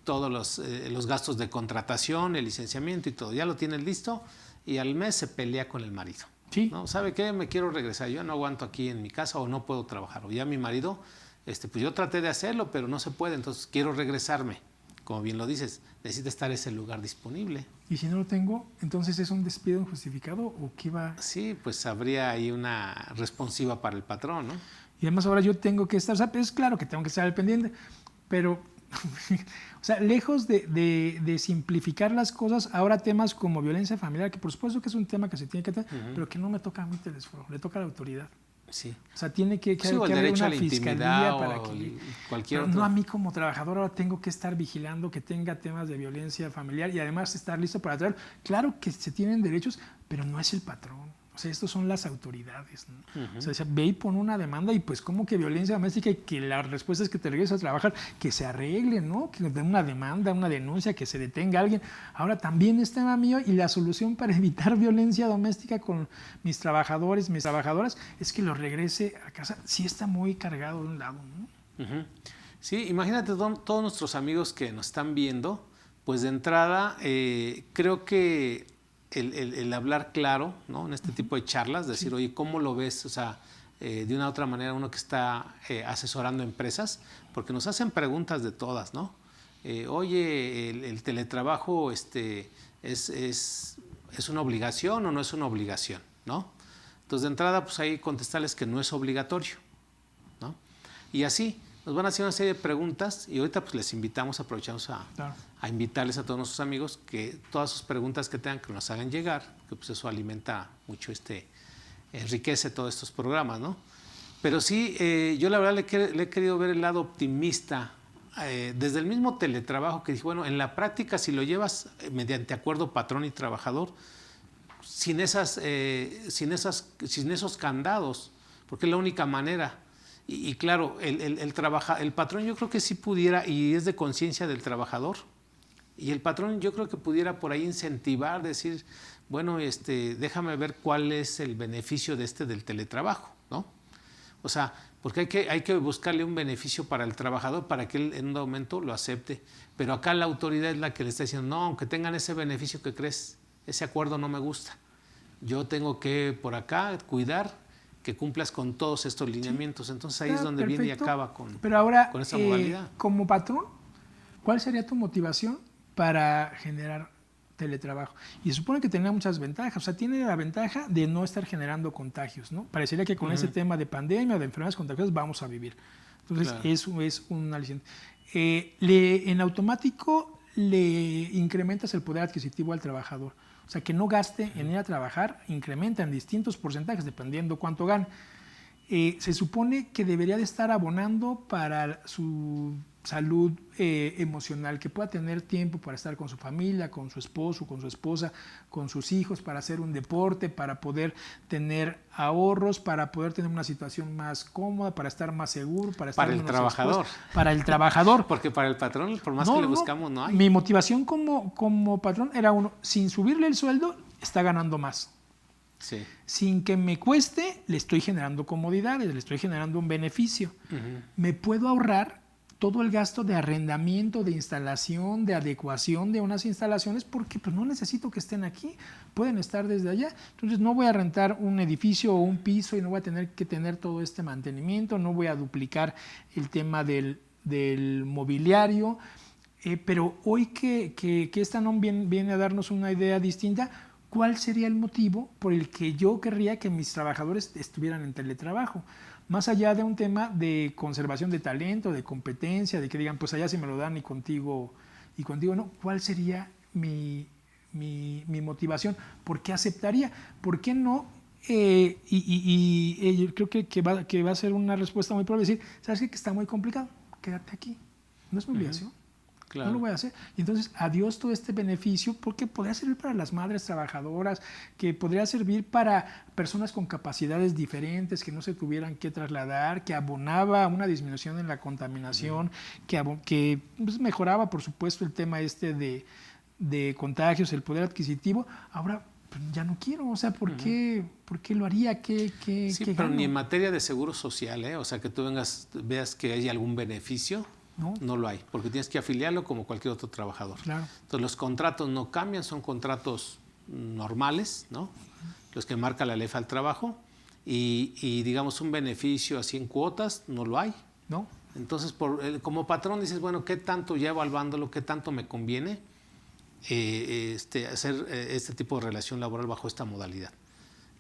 todos los gastos de contratación, el licenciamiento y todo, ya lo tienes listo y al mes se pelea con el marido. Sí. ¿No? ¿Sabe qué? Me quiero regresar. Yo no aguanto aquí en mi casa o no puedo trabajar. O ya mi marido, pues yo traté de hacerlo, pero no se puede. Entonces quiero regresarme. Como bien lo dices, necesita estar ese lugar disponible. ¿Y si no lo tengo, entonces es un despido injustificado o qué va? Sí, pues habría ahí una responsiva para el patrón, ¿no? Y además ahora yo tengo que estar, o sea, es claro que tengo que estar al pendiente, pero o sea, lejos de simplificar las cosas, ahora temas como violencia familiar, que por supuesto que es un tema que se tiene que tener, pero que no me toca a mí el esfuerzo, le toca a la autoridad. Sí. O sea, tiene que haber una fiscalía para que cualquier otro. No a mí como trabajador ahora tengo que estar vigilando que tenga temas de violencia familiar y además estar listo para traer. Claro que se tienen derechos, pero no es el patrón. O sea, estos son las autoridades, ¿no? O sea, ve y pon una demanda y pues como que violencia doméstica y que la respuesta es que te regreses a trabajar, que se arregle, ¿no? Que den una demanda, una denuncia, que se detenga a alguien. Ahora también es tema mío y la solución para evitar violencia doméstica con mis trabajadores, mis trabajadoras, es que los regrese a casa. Sí está muy cargado de un lado, ¿no? Sí, imagínate todos nuestros amigos que nos están viendo, pues de entrada creo que el hablar claro, ¿no? En este tipo de charlas, decir, oye, ¿cómo lo ves? O sea, de una u otra manera uno que está asesorando empresas, porque nos hacen preguntas de todas, ¿no? Oye, el teletrabajo es una obligación o no es una obligación, ¿no? Entonces de entrada pues ahí contestarles que no es obligatorio, ¿no? Y así nos van a hacer una serie de preguntas y ahorita pues les invitamos, aprovechamos a invitarles a todos nuestros amigos que todas sus preguntas que tengan que nos hagan llegar, que pues eso alimenta mucho, enriquece todos estos programas, ¿no? Pero sí, yo la verdad le he querido ver el lado optimista desde el mismo teletrabajo que dije, bueno, en la práctica si lo llevas mediante acuerdo patrón y trabajador, sin esos candados, porque es la única manera. Y claro, el patrón yo creo que sí pudiera, y es de conciencia del trabajador, y el patrón yo creo que pudiera por ahí incentivar, decir, bueno, déjame ver cuál es el beneficio del teletrabajo, ¿no? O sea, porque hay que buscarle un beneficio para el trabajador para que él en un momento lo acepte. Pero acá la autoridad es la que le está diciendo, no, aunque tengan ese beneficio que crees, ese acuerdo no me gusta. Yo tengo que por acá cuidar que cumplas con todos estos lineamientos. Entonces ahí es donde viene y acaba con esa modalidad. Como patrón, ¿cuál sería tu motivación para generar teletrabajo? Y se supone que tenía muchas ventajas. O sea, tiene la ventaja de no estar generando contagios, ¿no? Parecería que con ese tema de pandemia o de enfermedades contagiosas vamos a vivir. Entonces, claro, eso es un aliciente. En automático le incrementas el poder adquisitivo al trabajador. O sea, que no gaste en ir a trabajar, incrementa en distintos porcentajes dependiendo cuánto gane. Se supone que debería de estar abonando para su salud emocional, que pueda tener tiempo para estar con su familia, con su esposo, con su esposa, con sus hijos, para hacer un deporte, para poder tener ahorros, para poder tener una situación más cómoda, para estar más seguro, para estar para el trabajador. Para el trabajador. Porque para el patrón, por más que le buscamos, no hay. Mi motivación como patrón era sin subirle el sueldo, está ganando más. Sí. Sin que me cueste, le estoy generando comodidades, le estoy generando un beneficio. Me puedo ahorrar todo el gasto de arrendamiento, de instalación, de adecuación de unas instalaciones, porque pues no necesito que estén aquí, pueden estar desde allá. Entonces no voy a rentar un edificio o un piso y no voy a tener que tener todo este mantenimiento, no voy a duplicar el tema del mobiliario. Pero hoy que esta NOM viene a darnos una idea distinta, ¿cuál sería el motivo por el que yo querría que mis trabajadores estuvieran en teletrabajo? Más allá de un tema de conservación de talento, de competencia, de que digan, pues allá sí me lo dan y contigo no. ¿Cuál sería mi motivación? ¿Por qué aceptaría? ¿Por qué no? Yo creo que va a ser una respuesta muy probable. Decir, ¿sabes qué? Que está muy complicado. Quédate aquí. No es mi obligación. Claro. No lo voy a hacer. Y entonces, adiós todo este beneficio, porque podría servir para las madres trabajadoras, que podría servir para personas con capacidades diferentes, que no se tuvieran que trasladar, que abonaba a una disminución en la contaminación, que pues, mejoraba, por supuesto, el tema de contagios, el poder adquisitivo. Ahora, pues, ya no quiero. O sea, ¿por qué lo haría? Sí, pero gano? Ni en materia de seguro social, o sea, que tú veas que hay algún beneficio. No lo hay, porque tienes que afiliarlo como cualquier otro trabajador. Claro. Entonces los contratos no cambian, son contratos normales, ¿no? Los que marca la ley al trabajo y digamos un beneficio así en cuotas, no lo hay. No. Entonces como patrón dices, bueno, ¿qué tanto ya evaluándolo, qué tanto me conviene hacer este tipo de relación laboral bajo esta modalidad?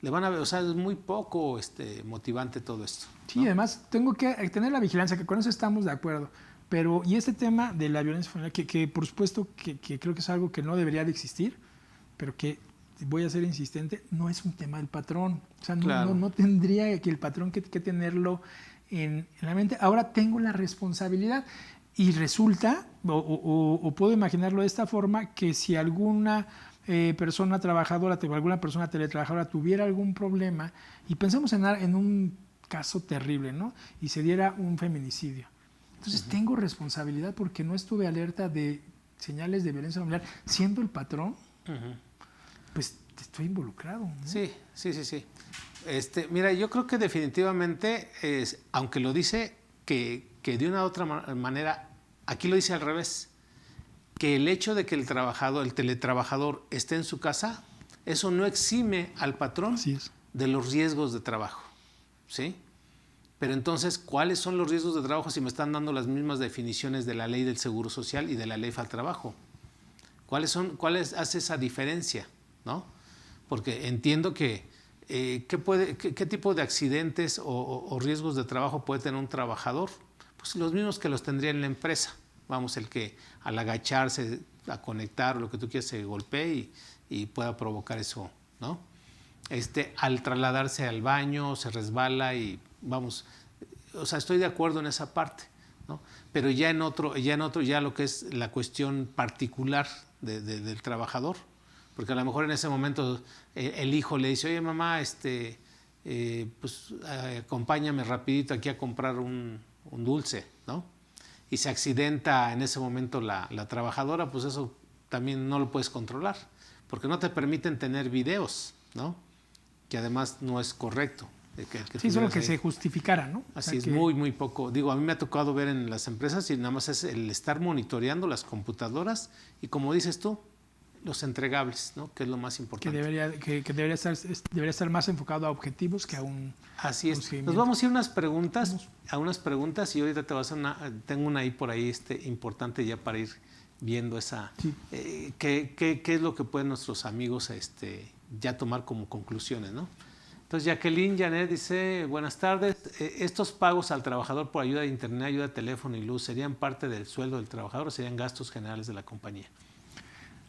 Le van a ver, o sea, es muy poco motivante todo esto, ¿no? Sí, además tengo que tener la vigilancia, que con eso estamos de acuerdo. Pero, y este tema de la violencia familiar, que por supuesto que creo que es algo que no debería de existir, pero que voy a ser insistente, no es un tema del patrón. O sea, claro, no tendría que el patrón que tenerlo en la mente. Ahora tengo la responsabilidad y resulta, o puedo imaginarlo de esta forma, que si alguna persona trabajadora, alguna persona teletrabajadora tuviera algún problema, y pensemos en un caso terrible, ¿no? Y se diera un feminicidio. Entonces tengo responsabilidad porque no estuve alerta de señales de violencia familiar. Siendo el patrón, pues estoy involucrado, ¿no? Sí. Mira, yo creo que definitivamente, aunque lo dice que de una u otra manera, aquí lo dice al revés, que el hecho de que el teletrabajador esté en su casa, eso no exime al patrón de los riesgos de trabajo, ¿sí? Pero entonces, ¿cuáles son los riesgos de trabajo si me están dando las mismas definiciones de la ley del Seguro Social y de la ley del trabajo? ¿Cuáles hace esa diferencia, ¿no? Porque entiendo que ¿qué tipo de accidentes o riesgos de trabajo puede tener un trabajador? Pues los mismos que los tendría en la empresa. Vamos, el que al agacharse a conectar o lo que tú quieras se golpee y pueda provocar eso, ¿no? Al trasladarse al baño se resbala y vamos, o sea, estoy de acuerdo en esa parte, ¿no? Pero ya en otro, ya lo que es la cuestión particular del trabajador, porque a lo mejor en ese momento el hijo le dice, oye mamá, pues acompáñame rapidito aquí a comprar un dulce, ¿no? Y se accidenta en ese momento la trabajadora, pues eso también no lo puedes controlar, porque no te permiten tener videos, ¿no? Que además no es correcto. Sí, solo que se justificara, ¿no? Así es, muy poco. Digo, a mí me ha tocado ver en las empresas y nada más es el estar monitoreando las computadoras y, como dices tú, los entregables, ¿no? Que es lo más importante. Que debería estar más enfocado a objetivos que a un... Así es. Nos vamos a ir a unas preguntas y ahorita te voy a hacer tengo una ahí por ahí importante ya para ir viendo esa... Sí. ¿Qué es lo que pueden nuestros amigos ya tomar como conclusiones, ¿no? Entonces, Jacqueline Janet dice, buenas tardes, ¿estos pagos al trabajador por ayuda de internet, ayuda de teléfono y luz, serían parte del sueldo del trabajador o serían gastos generales de la compañía?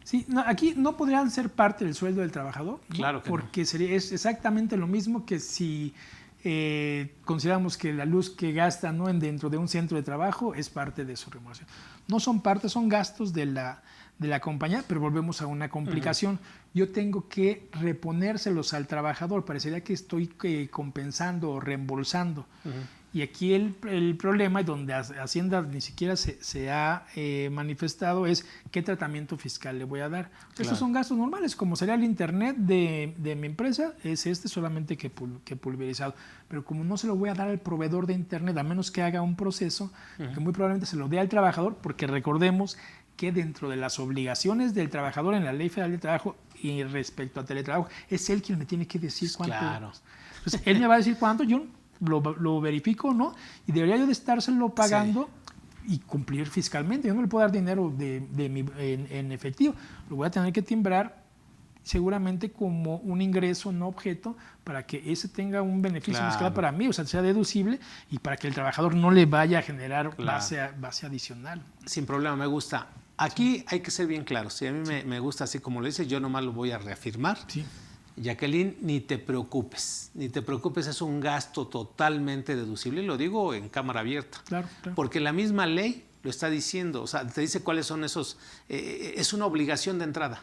Sí, no, aquí no podrían ser parte del sueldo del trabajador, ¿no? Claro que porque es exactamente lo mismo que si consideramos que la luz que gasta, ¿no?, dentro de un centro de trabajo es parte de su remuneración. No son parte, son gastos de la compañía, pero volvemos a una complicación. Yo tengo que reponérselos al trabajador, parecería que estoy compensando o reembolsando. Y aquí el problema, y donde Hacienda ni siquiera se ha manifestado, es qué tratamiento fiscal le voy a dar. Claro. Estos son gastos normales, como sería el internet de mi empresa, es solamente que pulverizado. Pero como no se lo voy a dar al proveedor de internet, a menos que haga un proceso, que muy probablemente se lo dé al trabajador, porque recordemos que dentro de las obligaciones del trabajador en la Ley Federal de Trabajo y respecto a teletrabajo, es él quien me tiene que decir cuánto. Claro. Entonces, él me va a decir cuánto, yo lo verifico, ¿no? Y debería yo de estárselo pagando y cumplir fiscalmente. Yo no le puedo dar dinero en efectivo, lo voy a tener que timbrar seguramente como un ingreso no objeto para que ese tenga un beneficio fiscal para mí, o sea, sea deducible y para que el trabajador no le vaya a generar base adicional. Sin problema, me gusta. Aquí hay que ser bien claros. Si a mí me gusta así como lo dice, yo nomás lo voy a reafirmar. Sí. Jacqueline, ni te preocupes, es un gasto totalmente deducible, y lo digo en cámara abierta. Claro. Porque la misma ley lo está diciendo, o sea, te dice cuáles son esos, es una obligación de entrada.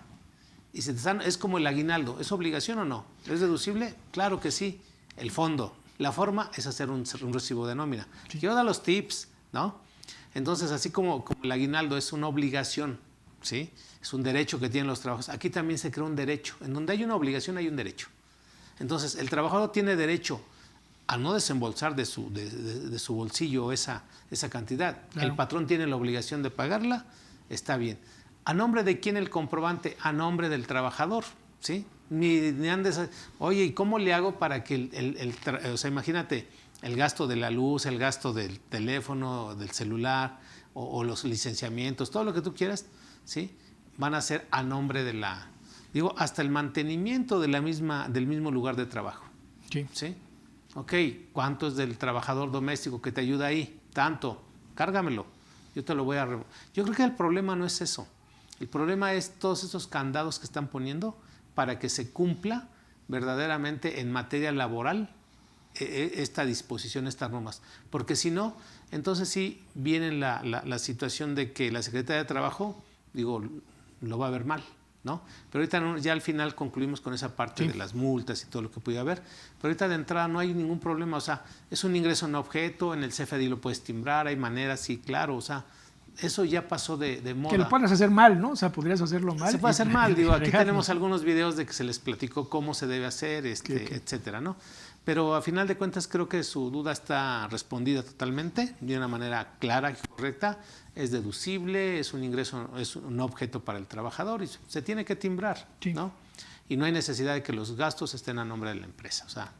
Y es como el aguinaldo, ¿es obligación o no? ¿Es deducible? Claro que sí. El fondo, la forma es hacer un recibo de nómina. Sí. Quiero dar los tips, ¿no? Entonces, así como el aguinaldo es una obligación, ¿sí? Es un derecho que tienen los trabajadores. Aquí también se crea un derecho. En donde hay una obligación hay un derecho. Entonces, el trabajador tiene derecho a no desembolsar de su bolsillo esa cantidad. Claro. El patrón tiene la obligación de pagarla, está bien. ¿A nombre de quién el comprobante? A nombre del trabajador, ¿sí? Ni andes, oye, ¿y cómo le hago para que o sea, imagínate, el gasto de la luz, el gasto del teléfono, del celular, o los licenciamientos, todo lo que tú quieras, ¿sí? Van a ser a nombre de hasta el mantenimiento del mismo lugar de trabajo. Sí. ¿Sí? Ok, ¿cuánto es del trabajador doméstico que te ayuda ahí? Tanto, cárgamelo. Yo te lo voy a... Yo creo que el problema no es eso. El problema es todos esos candados que están poniendo para que se cumpla verdaderamente en materia laboral esta disposición, estas normas. Porque si no, entonces sí viene la situación de que la Secretaría de Trabajo, lo va a ver mal, ¿no? Pero ahorita ya al final concluimos con esa parte de las multas y todo lo que pudiera haber. Pero ahorita de entrada no hay ningún problema. O sea, es un ingreso no objeto, en el CFDI lo puedes timbrar, hay maneras, sí, claro. O sea, eso ya pasó de moda. Que lo puedas hacer mal, ¿no? O sea, podrías hacerlo mal. Se puede hacer mal. Digo, aquí tenemos algunos videos de que se les platicó cómo se debe hacer, etcétera, ¿no? Pero a final de cuentas creo que su duda está respondida totalmente, de una manera clara y correcta. Es deducible, es un ingreso, es un objeto para el trabajador y se tiene que timbrar, ¿no? Y no hay necesidad de que los gastos estén a nombre de la empresa, o sea,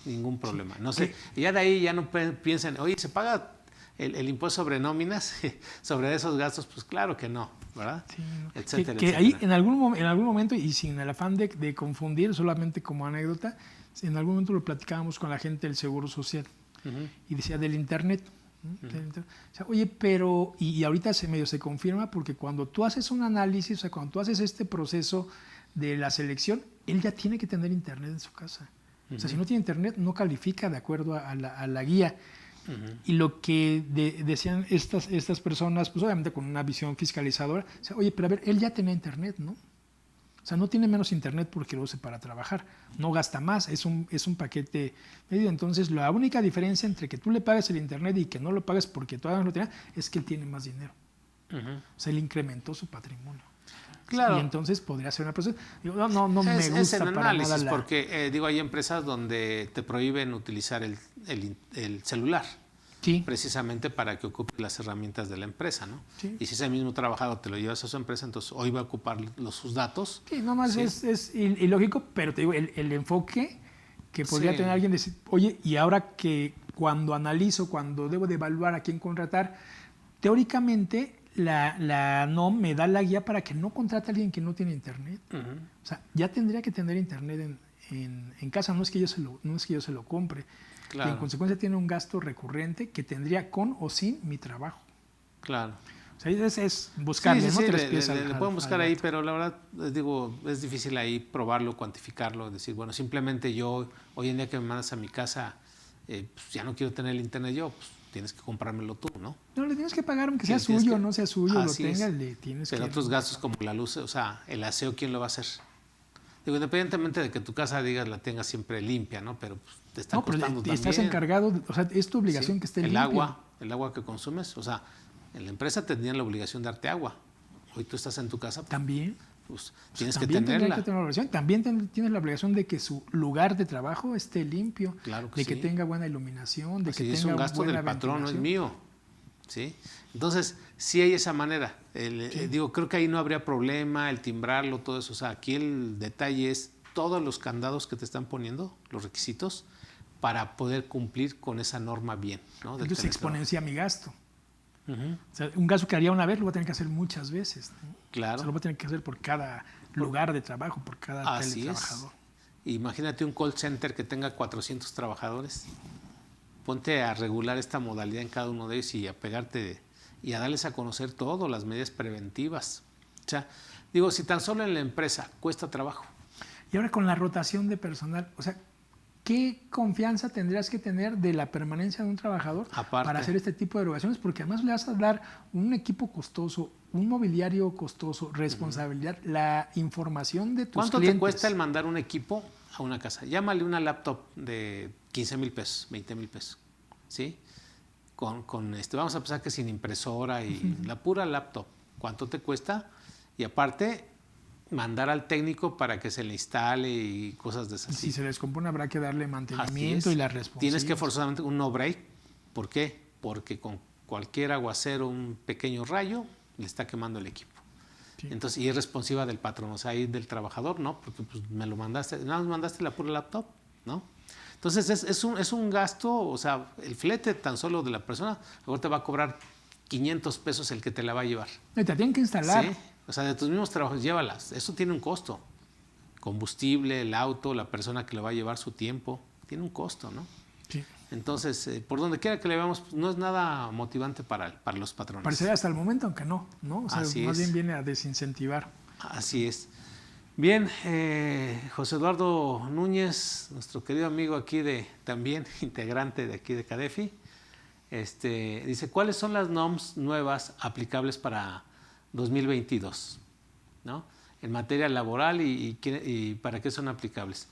ningún problema. No sé, y ya de ahí ya no piensen, oye, ¿se paga el impuesto sobre nóminas, sobre esos gastos? Pues claro que no, ¿verdad? Sí, etcétera, que etcétera. ahí en algún momento, y sin el afán de confundir, solamente como anécdota, en algún momento lo platicábamos con la gente del Seguro Social y decía del Internet. O sea, oye, pero, y ahorita se confirma porque cuando tú haces un análisis, o sea, cuando tú haces este proceso de la selección, él ya tiene que tener Internet en su casa. O sea, si no tiene Internet, no califica de acuerdo a la guía. Y lo que decían estas personas, pues obviamente con una visión fiscalizadora, o sea, oye, pero a ver, él ya tenía Internet, ¿no? O sea, no tiene menos Internet porque lo use para trabajar, no gasta más, es un paquete medio. Entonces, la única diferencia entre que tú le pagues el Internet y que no lo pagues porque todavía no lo tenía, es que él tiene más dinero. O sea, él incrementó su patrimonio. Claro. Y entonces podría ser una persona. Digo, no me gusta es en para análisis, nada porque digo, hay empresas donde te prohíben utilizar el celular. Sí. Precisamente para que ocupe las herramientas de la empresa, ¿no? Sí. Y si ese mismo trabajador te lo llevas a su empresa, entonces hoy va a ocupar sus datos. Sí, es ilógico, pero te digo, el enfoque que podría tener alguien decir, oye, y ahora que cuando analizo, cuando debo de evaluar a quién contratar, teóricamente la NOM me da la guía para que no contrate a alguien que no tiene Internet. O sea, ya tendría que tener Internet en casa, no es que yo se lo compre. Claro. Y en consecuencia tiene un gasto recurrente que tendría con o sin mi trabajo. Claro. O sea, es buscarle, sí, ¿no? Le pueden buscar ahí, pero la verdad, digo, es difícil ahí probarlo, cuantificarlo, decir, bueno, simplemente yo, hoy en día que me mandas a mi casa, pues ya no quiero tener el Internet yo, pues tienes que comprármelo tú, ¿no? No, le tienes que pagar aunque sea suyo, no sea suyo, lo tenga, le tienes que... Pero otros gastos como la luz, o sea, el aseo, ¿quién lo va a hacer? Digo, independientemente de que tu casa, digas, la tengas siempre limpia, ¿no? Pero pues, te está costando también. Estás encargado, o sea, es tu obligación que esté limpia. El agua que consumes, o sea, en la empresa tenían la obligación de darte agua. Hoy tú estás en tu casa. Pues, también. Pues tienes que tenerla. También tienes la obligación de que su lugar de trabajo esté limpio, claro que que tenga buena iluminación, de que tenga es un gasto del patrón, no es mío. ¿Sí? Entonces, sí hay esa manera. Digo, creo que ahí no habría problema, el timbrarlo, todo eso. O sea, aquí el detalle es todos los candados que te están poniendo, los requisitos, para poder cumplir con esa norma bien, ¿no? Entonces se exponencia mi gasto. O sea, un gasto que haría una vez lo voy a tener que hacer muchas veces, ¿no? Claro. O sea, lo voy a tener que hacer por cada lugar de trabajo, por cada teletrabajador. Imagínate un call center que tenga 400 trabajadores. Ponte a regular esta modalidad en cada uno de ellos y a pegarte y a darles a conocer todo, las medidas preventivas. O sea, digo, si tan solo en la empresa cuesta trabajo. Y ahora con la rotación de personal, o sea, ¿qué confianza tendrías que tener de la permanencia de un trabajador para hacer este tipo de erogaciones? Porque además le vas a dar un equipo costoso, un mobiliario costoso, responsabilidad, la información de tus clientes. ¿Cuánto te cuesta el mandar un equipo a una casa? Llámale una laptop de 15,000 pesos, 20,000 pesos, ¿sí? Vamos a pensar que sin impresora y la pura laptop, ¿cuánto te cuesta? Y aparte, mandar al técnico para que se le instale y cosas de esas. Si se descompone habrá que darle mantenimiento y la responsabilidad. Tienes que forzosamente un no break. ¿Por qué? Porque con cualquier aguacero, un pequeño rayo, le está quemando el equipo. Sí. Entonces, y es responsiva del patrón, o sea, y del trabajador, ¿no? Porque pues, me lo mandaste, nada más mandaste la pura laptop, ¿no? Entonces es un gasto, o sea, el flete tan solo de la persona, luego te va a cobrar 500 pesos el que te la va a llevar. Y te tienen que instalar. Sí, o sea, de tus mismos trabajos, llévalas. Eso tiene un costo. Combustible, el auto, la persona que le va a llevar su tiempo, tiene un costo, ¿no? Sí. Entonces, por donde quiera que le veamos, pues, no es nada motivante para los patrones. Parecería hasta el momento, aunque no, ¿no? O sea, más bien viene a desincentivar. Así es. Bien, José Eduardo Núñez, nuestro querido amigo aquí también integrante de aquí de CADEFI, dice, ¿cuáles son las NOMs nuevas aplicables para 2022? ¿No? en materia laboral y para qué son aplicables.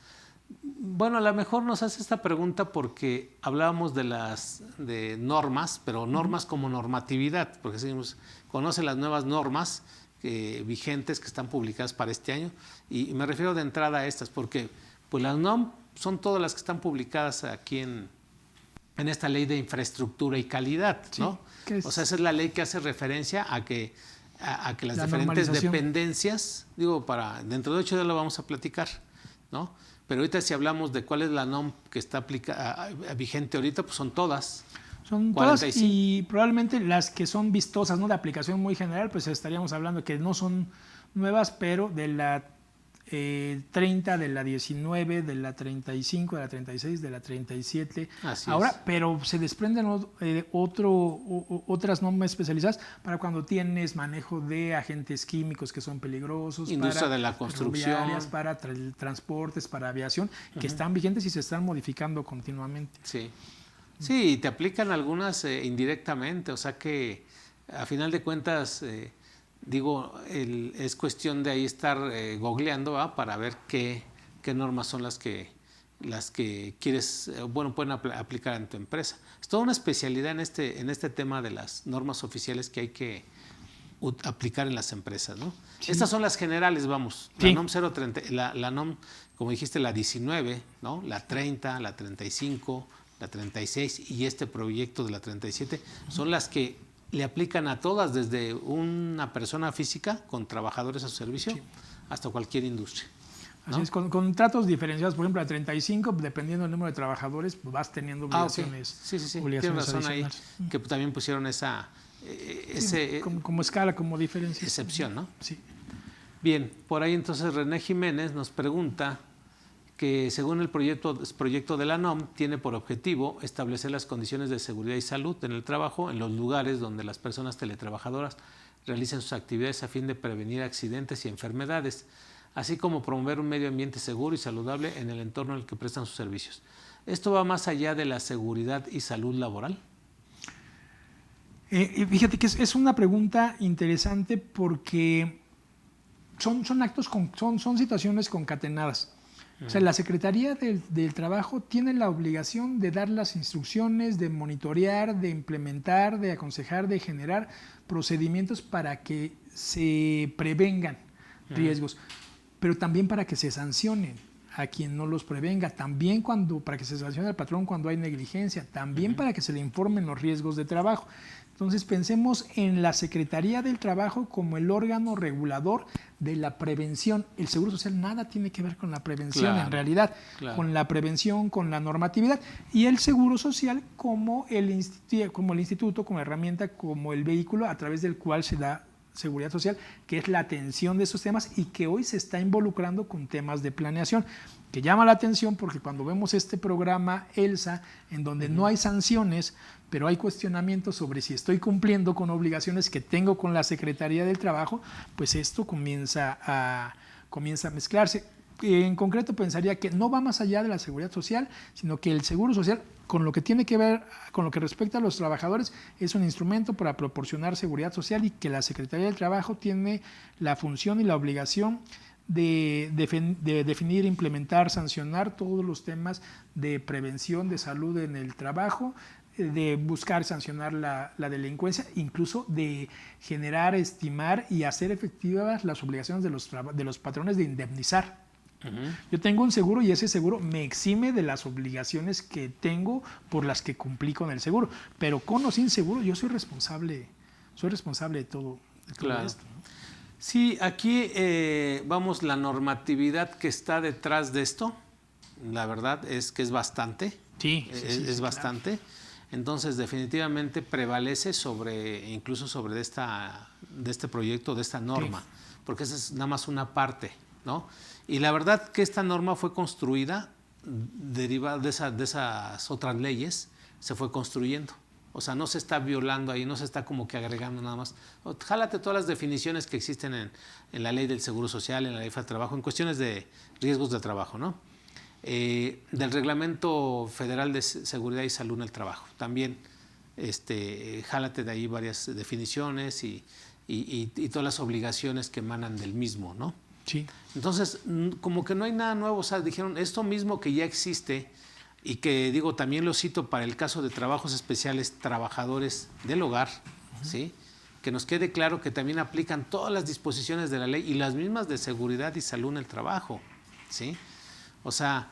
Bueno, a lo mejor nos hace esta pregunta porque hablábamos de normas, pero normas como normatividad, porque decimos, conoce las nuevas normas vigentes que están publicadas para este año, y me refiero de entrada a estas, porque pues las NOM son todas las que están publicadas aquí en esta ley de infraestructura y calidad, ¿no? Sí, o sea, esa es la ley que hace referencia a que las diferentes dependencias, digo, dentro de 8 días lo vamos a platicar, ¿no? Pero ahorita si hablamos de cuál es la NOM que está vigente ahorita, pues son todas. Son 45. Todas, y probablemente las que son vistosas, ¿no? De aplicación muy general, pues estaríamos hablando que no son nuevas, pero de la 30, de la 19, de la 35, de la 36, de la 37. Así ahora, es. Pero se desprenden otras normas especializadas para cuando tienes manejo de agentes químicos que son peligrosos, industria para de la construcción, para transportes, para aviación, que están vigentes y se están modificando continuamente. Sí. Sí, te aplican algunas indirectamente, o sea que a final de cuentas, es cuestión de ahí estar googleando, ¿va? Para ver qué normas son las que quieres, pueden aplicar en tu empresa. Es toda una especialidad en este tema de las normas oficiales que hay que aplicar en las empresas, ¿no? Sí. Estas son las generales, vamos. Sí. La NOM 030, la NOM, como dijiste, la 19, ¿no? La 30, la 35, la 36 y este proyecto de la 37 son las que le aplican a todas, desde una persona física con trabajadores a su servicio, sí, hasta cualquier industria, ¿no? Así es, con contratos diferenciados. Por ejemplo, la 35, dependiendo del número de trabajadores, pues vas teniendo obligaciones. Okay. Sí. Tienes razón ahí, que también pusieron como escala, como diferencia. Excepción, ¿no? Sí. Bien, por ahí entonces René Jiménez nos pregunta que según el proyecto de la NOM tiene por objetivo establecer las condiciones de seguridad y salud en el trabajo en los lugares donde las personas teletrabajadoras realicen sus actividades a fin de prevenir accidentes y enfermedades, así como promover un medio ambiente seguro y saludable en el entorno en el que prestan sus servicios. ¿Esto va más allá de la seguridad y salud laboral? Fíjate que es una pregunta interesante porque son situaciones concatenadas. O sea, la Secretaría del Trabajo tiene la obligación de dar las instrucciones, de monitorear, de implementar, de aconsejar, de generar procedimientos para que se prevengan riesgos, pero también para que se sancionen a quien no los prevenga, también para que se sancione al patrón cuando hay negligencia, también para que se le informen los riesgos de trabajo. Entonces pensemos en la Secretaría del Trabajo como el órgano regulador de la prevención. El Seguro Social nada tiene que ver con la prevención, claro, en realidad, claro, con la prevención, con la normatividad, y el Seguro Social como el instituto, como herramienta, como el vehículo a través del cual se da seguridad social, que es la atención de esos temas y que hoy se está involucrando con temas de planeación, que llama la atención porque cuando vemos este programa ELSA, en donde no hay sanciones, pero hay cuestionamientos sobre si estoy cumpliendo con obligaciones que tengo con la Secretaría del Trabajo, pues esto comienza a mezclarse. En concreto pensaría que no va más allá de la seguridad social, sino que el Seguro Social, con lo que tiene que ver, con lo que respecta a los trabajadores, es un instrumento para proporcionar seguridad social y que la Secretaría del Trabajo tiene la función y la obligación de definir, implementar, sancionar todos los temas de prevención de salud en el trabajo, de buscar sancionar la delincuencia, incluso de generar, estimar y hacer efectivas las obligaciones de los patrones de indemnizar. Yo tengo un seguro y ese seguro me exime de las obligaciones que tengo por las que cumplí con el seguro, pero con o sin seguro yo soy responsable de todo claro. esto, ¿no? Sí, aquí la normatividad que está detrás de esto, la verdad es que es bastante. Sí, es bastante. Claro. Entonces, definitivamente prevalece incluso sobre este proyecto, de esta norma, sí, porque esa es nada más una parte, ¿no? Y la verdad que esta norma fue construida, derivada de esas otras leyes, se fue construyendo. O sea, no se está violando ahí, no se está como que agregando nada más. Jálate todas las definiciones que existen en la ley del Seguro Social, en la ley del trabajo, en cuestiones de riesgos de trabajo, ¿no? Del Reglamento Federal de Seguridad y Salud en el Trabajo. También jálate de ahí varias definiciones y todas las obligaciones que emanan del mismo, ¿no? Sí. Entonces, como que no hay nada nuevo, o sea, dijeron, esto mismo que ya existe y que digo, también lo cito para el caso de trabajos especiales, trabajadores del hogar, ¿sí? Que nos quede claro que también aplican todas las disposiciones de la ley y las mismas de seguridad y salud en el trabajo, ¿sí? O sea,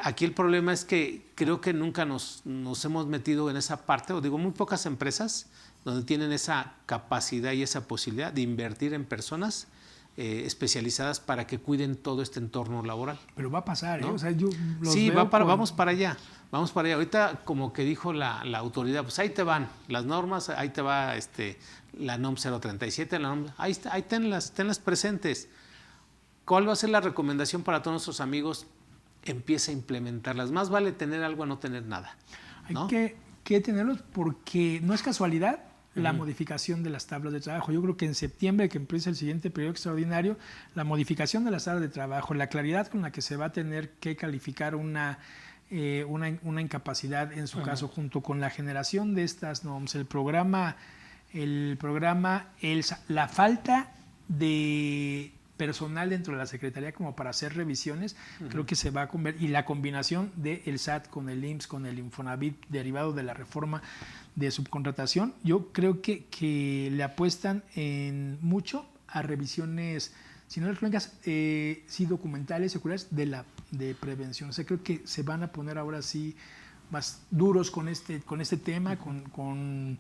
aquí el problema es que creo que nunca nos hemos metido en esa parte, o digo, muy pocas empresas donde tienen esa capacidad y esa posibilidad de invertir en personas especializadas para que cuiden todo este entorno laboral. Pero va a pasar, ¿no? ¿No? O sea, yo los Sí, veo vamos para allá. Vamos para allá. Ahorita, como que dijo la autoridad, pues ahí te van las normas, ahí te va la NOM 037, ahí tenlas presentes. ¿Cuál va a ser la recomendación para todos nuestros amigos? Empieza a implementarlas. Más vale tener algo a no tener nada, ¿no? Hay que tenerlos porque no es casualidad la modificación de las tablas de trabajo. Yo creo que en septiembre, que empieza el siguiente periodo extraordinario, la modificación de las tablas de trabajo, la claridad con la que se va a tener que calificar una incapacidad en su caso, junto con la generación de estas normas, la falta de personal dentro de la Secretaría como para hacer revisiones, creo que se va a convertir, y la combinación del SAT con el IMSS, con el Infonavit, derivado de la reforma de subcontratación, yo creo que le apuestan mucho a revisiones, si no electrónicas, sí documentales, seculares, de prevención. O sea, creo que se van a poner ahora sí más duros con este tema, con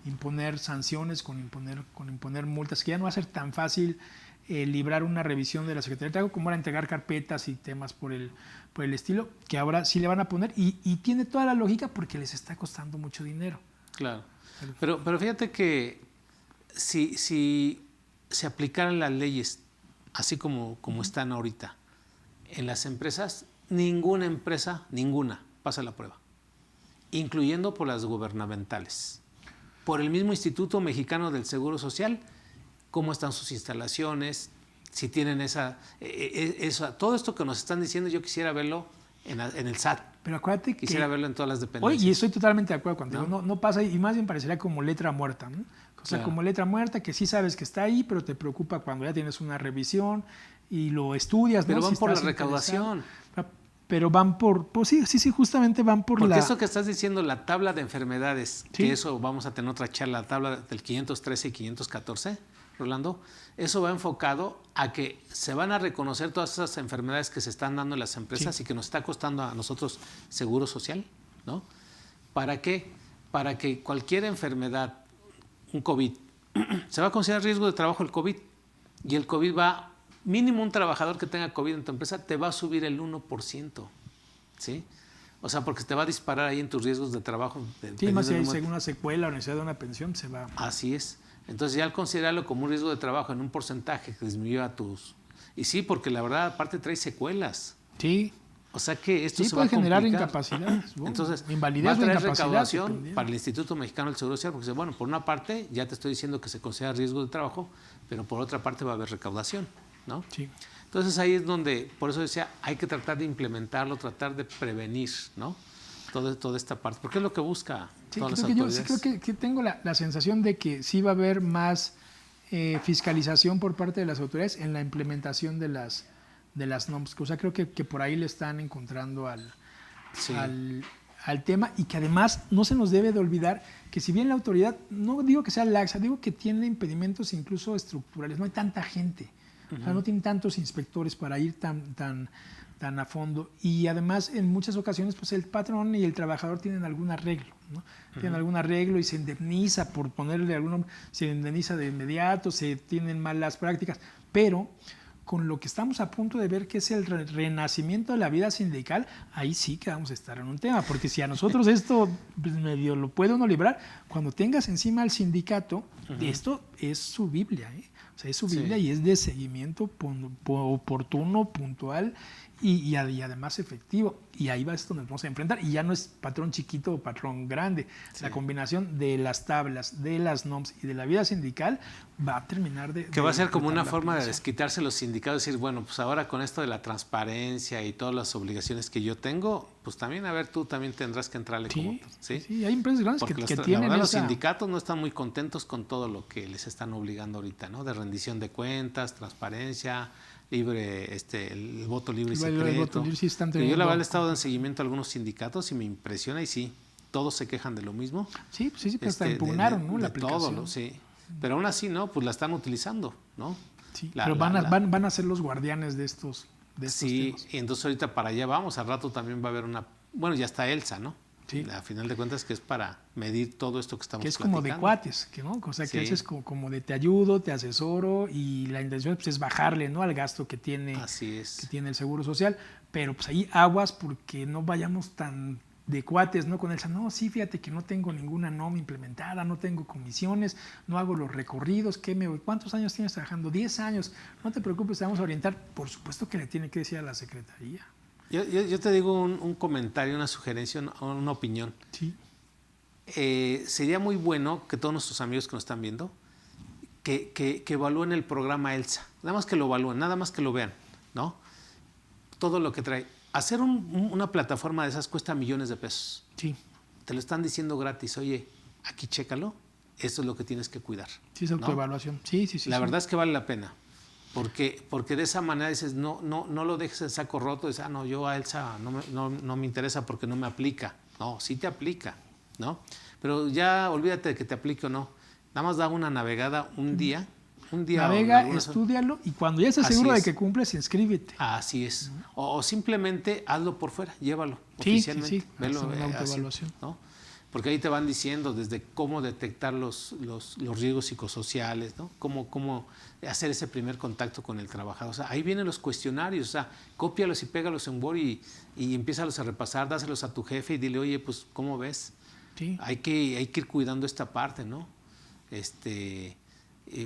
imponer sanciones, con imponer multas, que ya no va a ser tan fácil librar una revisión de la Secretaría de Trabajo como era entregar carpetas y temas por el estilo, que ahora sí le van a poner, y tiene toda la lógica porque les está costando mucho dinero. Claro, pero fíjate que si se aplicaran las leyes así como están ahorita en las empresas, ninguna empresa, pasa la prueba, incluyendo por las gubernamentales, por el mismo Instituto Mexicano del Seguro Social, cómo están sus instalaciones, si tienen todo esto que nos están diciendo. Yo quisiera verlo en el SAT. Pero acuérdate que... Quisiera verlo en todas las dependencias. Oye, y estoy totalmente de acuerdo contigo. No pasa, y más bien parecería como letra muerta, ¿no? O sea, claro, como letra muerta, que sí sabes que está ahí, pero te preocupa cuando ya tienes una revisión y lo estudias, pero ¿no? van Si por la estás recaudación. Pero van por... Pues sí, justamente van por Porque eso que estás diciendo, la tabla de enfermedades, ¿sí? Que eso vamos a tener otra charla, la tabla del 513 y 514, Rolando, eso va enfocado a que se van a reconocer todas esas enfermedades que se están dando en las empresas, sí, y que nos está costando a nosotros seguro social, ¿no? ¿Para qué? Para que cualquier enfermedad, un COVID, se va a considerar riesgo de trabajo el COVID, y el COVID mínimo un trabajador que tenga COVID en tu empresa te va a subir el 1%, ¿sí? O sea, porque te va a disparar ahí en tus riesgos de trabajo. Sí, más si hay una secuela o necesidad de una pensión, se va. Así es. Entonces ya al considerarlo como un riesgo de trabajo en un porcentaje que disminuyó a tus... Y sí, porque la verdad aparte trae secuelas. Sí. O sea que esto se puede va a complicar. generar incapacidades. Entonces invalidez va a traer o incapacidad recaudación para el Instituto Mexicano del Seguro Social, porque bueno, por una parte ya te estoy diciendo que se considera riesgo de trabajo, pero por otra parte va a haber recaudación, ¿no? Sí. Entonces ahí es donde, por eso decía, hay que tratar de implementarlo, tratar de prevenir, ¿no? Toda esta parte, porque es lo que busca todas las autoridades. Yo sí creo que tengo la sensación de que sí va a haber más fiscalización por parte de las autoridades en la implementación de las NOMS. O sea, creo que por ahí le están encontrando al tema, y que además no se nos debe de olvidar que si bien la autoridad, no digo que sea laxa, digo que tiene impedimentos incluso estructurales, no hay tanta gente, o sea, no tienen tantos inspectores para ir tan a fondo, y además en muchas ocasiones pues el patrón y el trabajador tienen algún arreglo, ¿no? Tienen algún arreglo y se indemniza por ponerle se indemniza de inmediato, se tienen malas prácticas, pero con lo que estamos a punto de ver, que es el renacimiento de la vida sindical, ahí sí que vamos a estar en un tema, porque si a nosotros esto pues, medio lo puede uno librar, cuando tengas encima al sindicato, esto es su Biblia, ¿eh? O sea, es su Biblia, y es de seguimiento oportuno, puntual y además efectivo. Y ahí va esto donde nos vamos a enfrentar. Y ya no es patrón chiquito o patrón grande. Sí. La combinación de las tablas, de las NOMS y de la vida sindical va a terminar de... Que va a ser como una forma de desquitarse los sindicatos y decir, bueno, pues ahora con esto de la transparencia y todas las obligaciones que yo tengo, pues también, a ver, tú también tendrás que entrarle como otros. Sí, hay empresas grandes que tienen la verdad, los sindicatos no están muy contentos con todo lo que les están obligando ahorita, ¿no? De rendición de cuentas, transparencia, libre, el voto libre y El secreto. voto libre sí están Pero yo la verdad he teniendo- estado en seguimiento a algunos sindicatos y me impresiona y sí, todos se quejan de lo mismo. Sí, pues sí, pero hasta De- impugnaron, ¿no? de La aplicación. todo, sí. Pero aún así, ¿no? Pues la están utilizando, ¿no? Sí, La- pero la- la- van a ser los guardianes de estos Sí, temas. y entonces ahorita para allá vamos, al rato también va a haber bueno, ya está ELSA, ¿no? Sí. A final de cuentas que es para medir todo esto que estamos Que es como de platicando. cuates, que no, o sea, que Sí. haces como de te ayudo, te asesoro y la intención pues, es bajarle, ¿no? Al gasto que tiene Así es. el Seguro Social, pero pues ahí aguas porque no vayamos tan de cuates, ¿no? Con el no, sí, fíjate que no tengo ninguna norma implementada, no tengo comisiones, no hago los recorridos, ¿cuántos años tienes trabajando? 10 años, no te preocupes, te vamos a orientar. Por supuesto que le tiene que decir a la Secretaría. Yo te digo un comentario, una sugerencia, una opinión. Sí. Sería muy bueno que todos nuestros amigos que nos están viendo que evalúen el programa ELSA. Nada más que lo evalúen, nada más que lo vean, ¿no? Todo lo que trae. Hacer una plataforma de esas cuesta millones de pesos. Sí, Te lo están diciendo gratis. Oye, aquí chécalo. Esto es lo que tienes que cuidar. sí es ¿no? autoevaluación. Sí, sí, sí. La sí. verdad es que vale la pena. Porque de esa manera dices, no lo dejes en saco roto. Dices, no, yo a ELSA no me interesa porque no me aplica. No, sí te aplica, ¿no? Pero ya olvídate de que te aplique o no. Nada más da una navegada un día. Navega, o estúdialo y cuando ya estés Así seguro de es. que cumples, inscríbete. Así es. O simplemente hazlo por fuera, llévalo Sí, oficialmente. sí, Velo, hacer una así, autoevaluación. ¿no? Porque ahí te van diciendo desde cómo detectar los riesgos psicosociales, ¿no? Cómo hacer ese primer contacto con el trabajador. O sea, ahí vienen los cuestionarios, o sea, cópialos y pégalos en Word y empiézalos a repasar, dáselos a tu jefe y dile, oye, pues, ¿cómo ves? Sí. Hay que ir cuidando esta parte, ¿no?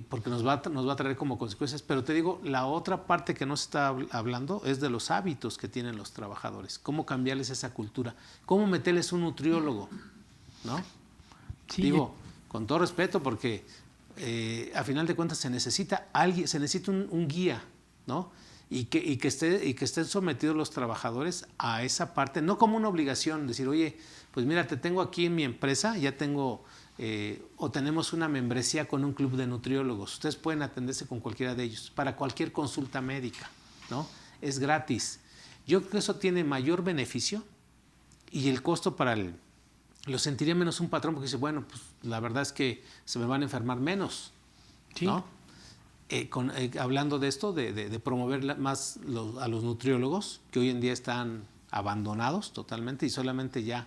Porque nos va a traer como consecuencias. Pero te digo, la otra parte que no se está hablando es de los hábitos que tienen los trabajadores. Cómo cambiarles esa cultura. Cómo meterles un nutriólogo, ¿no? Sí, Digo, con todo respeto, porque a final de cuentas se necesita alguien, se necesita un guía, ¿no? Y que estén sometidos los trabajadores a esa parte, no como una obligación, decir, oye, pues mira, te tengo aquí en mi empresa, ya tengo, o tenemos una membresía con un club de nutriólogos, ustedes pueden atenderse con cualquiera de ellos, para cualquier consulta médica, ¿no? Es gratis. Yo creo que eso tiene mayor beneficio y el costo para lo sentiría menos un patrón, porque dice, bueno, pues la verdad es que se me van a enfermar menos, Sí. ¿no? Hablando de esto, de promover más a los nutriólogos, que hoy en día están abandonados totalmente y solamente ya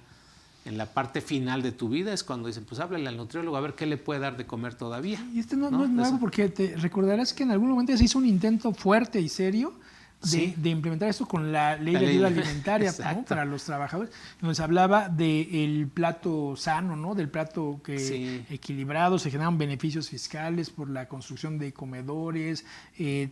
en la parte final de tu vida es cuando dicen, pues háblale al nutriólogo a ver qué le puede dar de comer todavía. Y no ¿no? es nuevo Eso. porque te recordarás que en algún momento se hizo un intento fuerte y serio Sí. de implementar esto con la ley La de ley ayuda de- alimentaria, ¿no? Exacto. Para los trabajadores, donde se hablaba del plato sano, ¿no? Del plato Sí. equilibrado, se generaban beneficios fiscales por la construcción de comedores,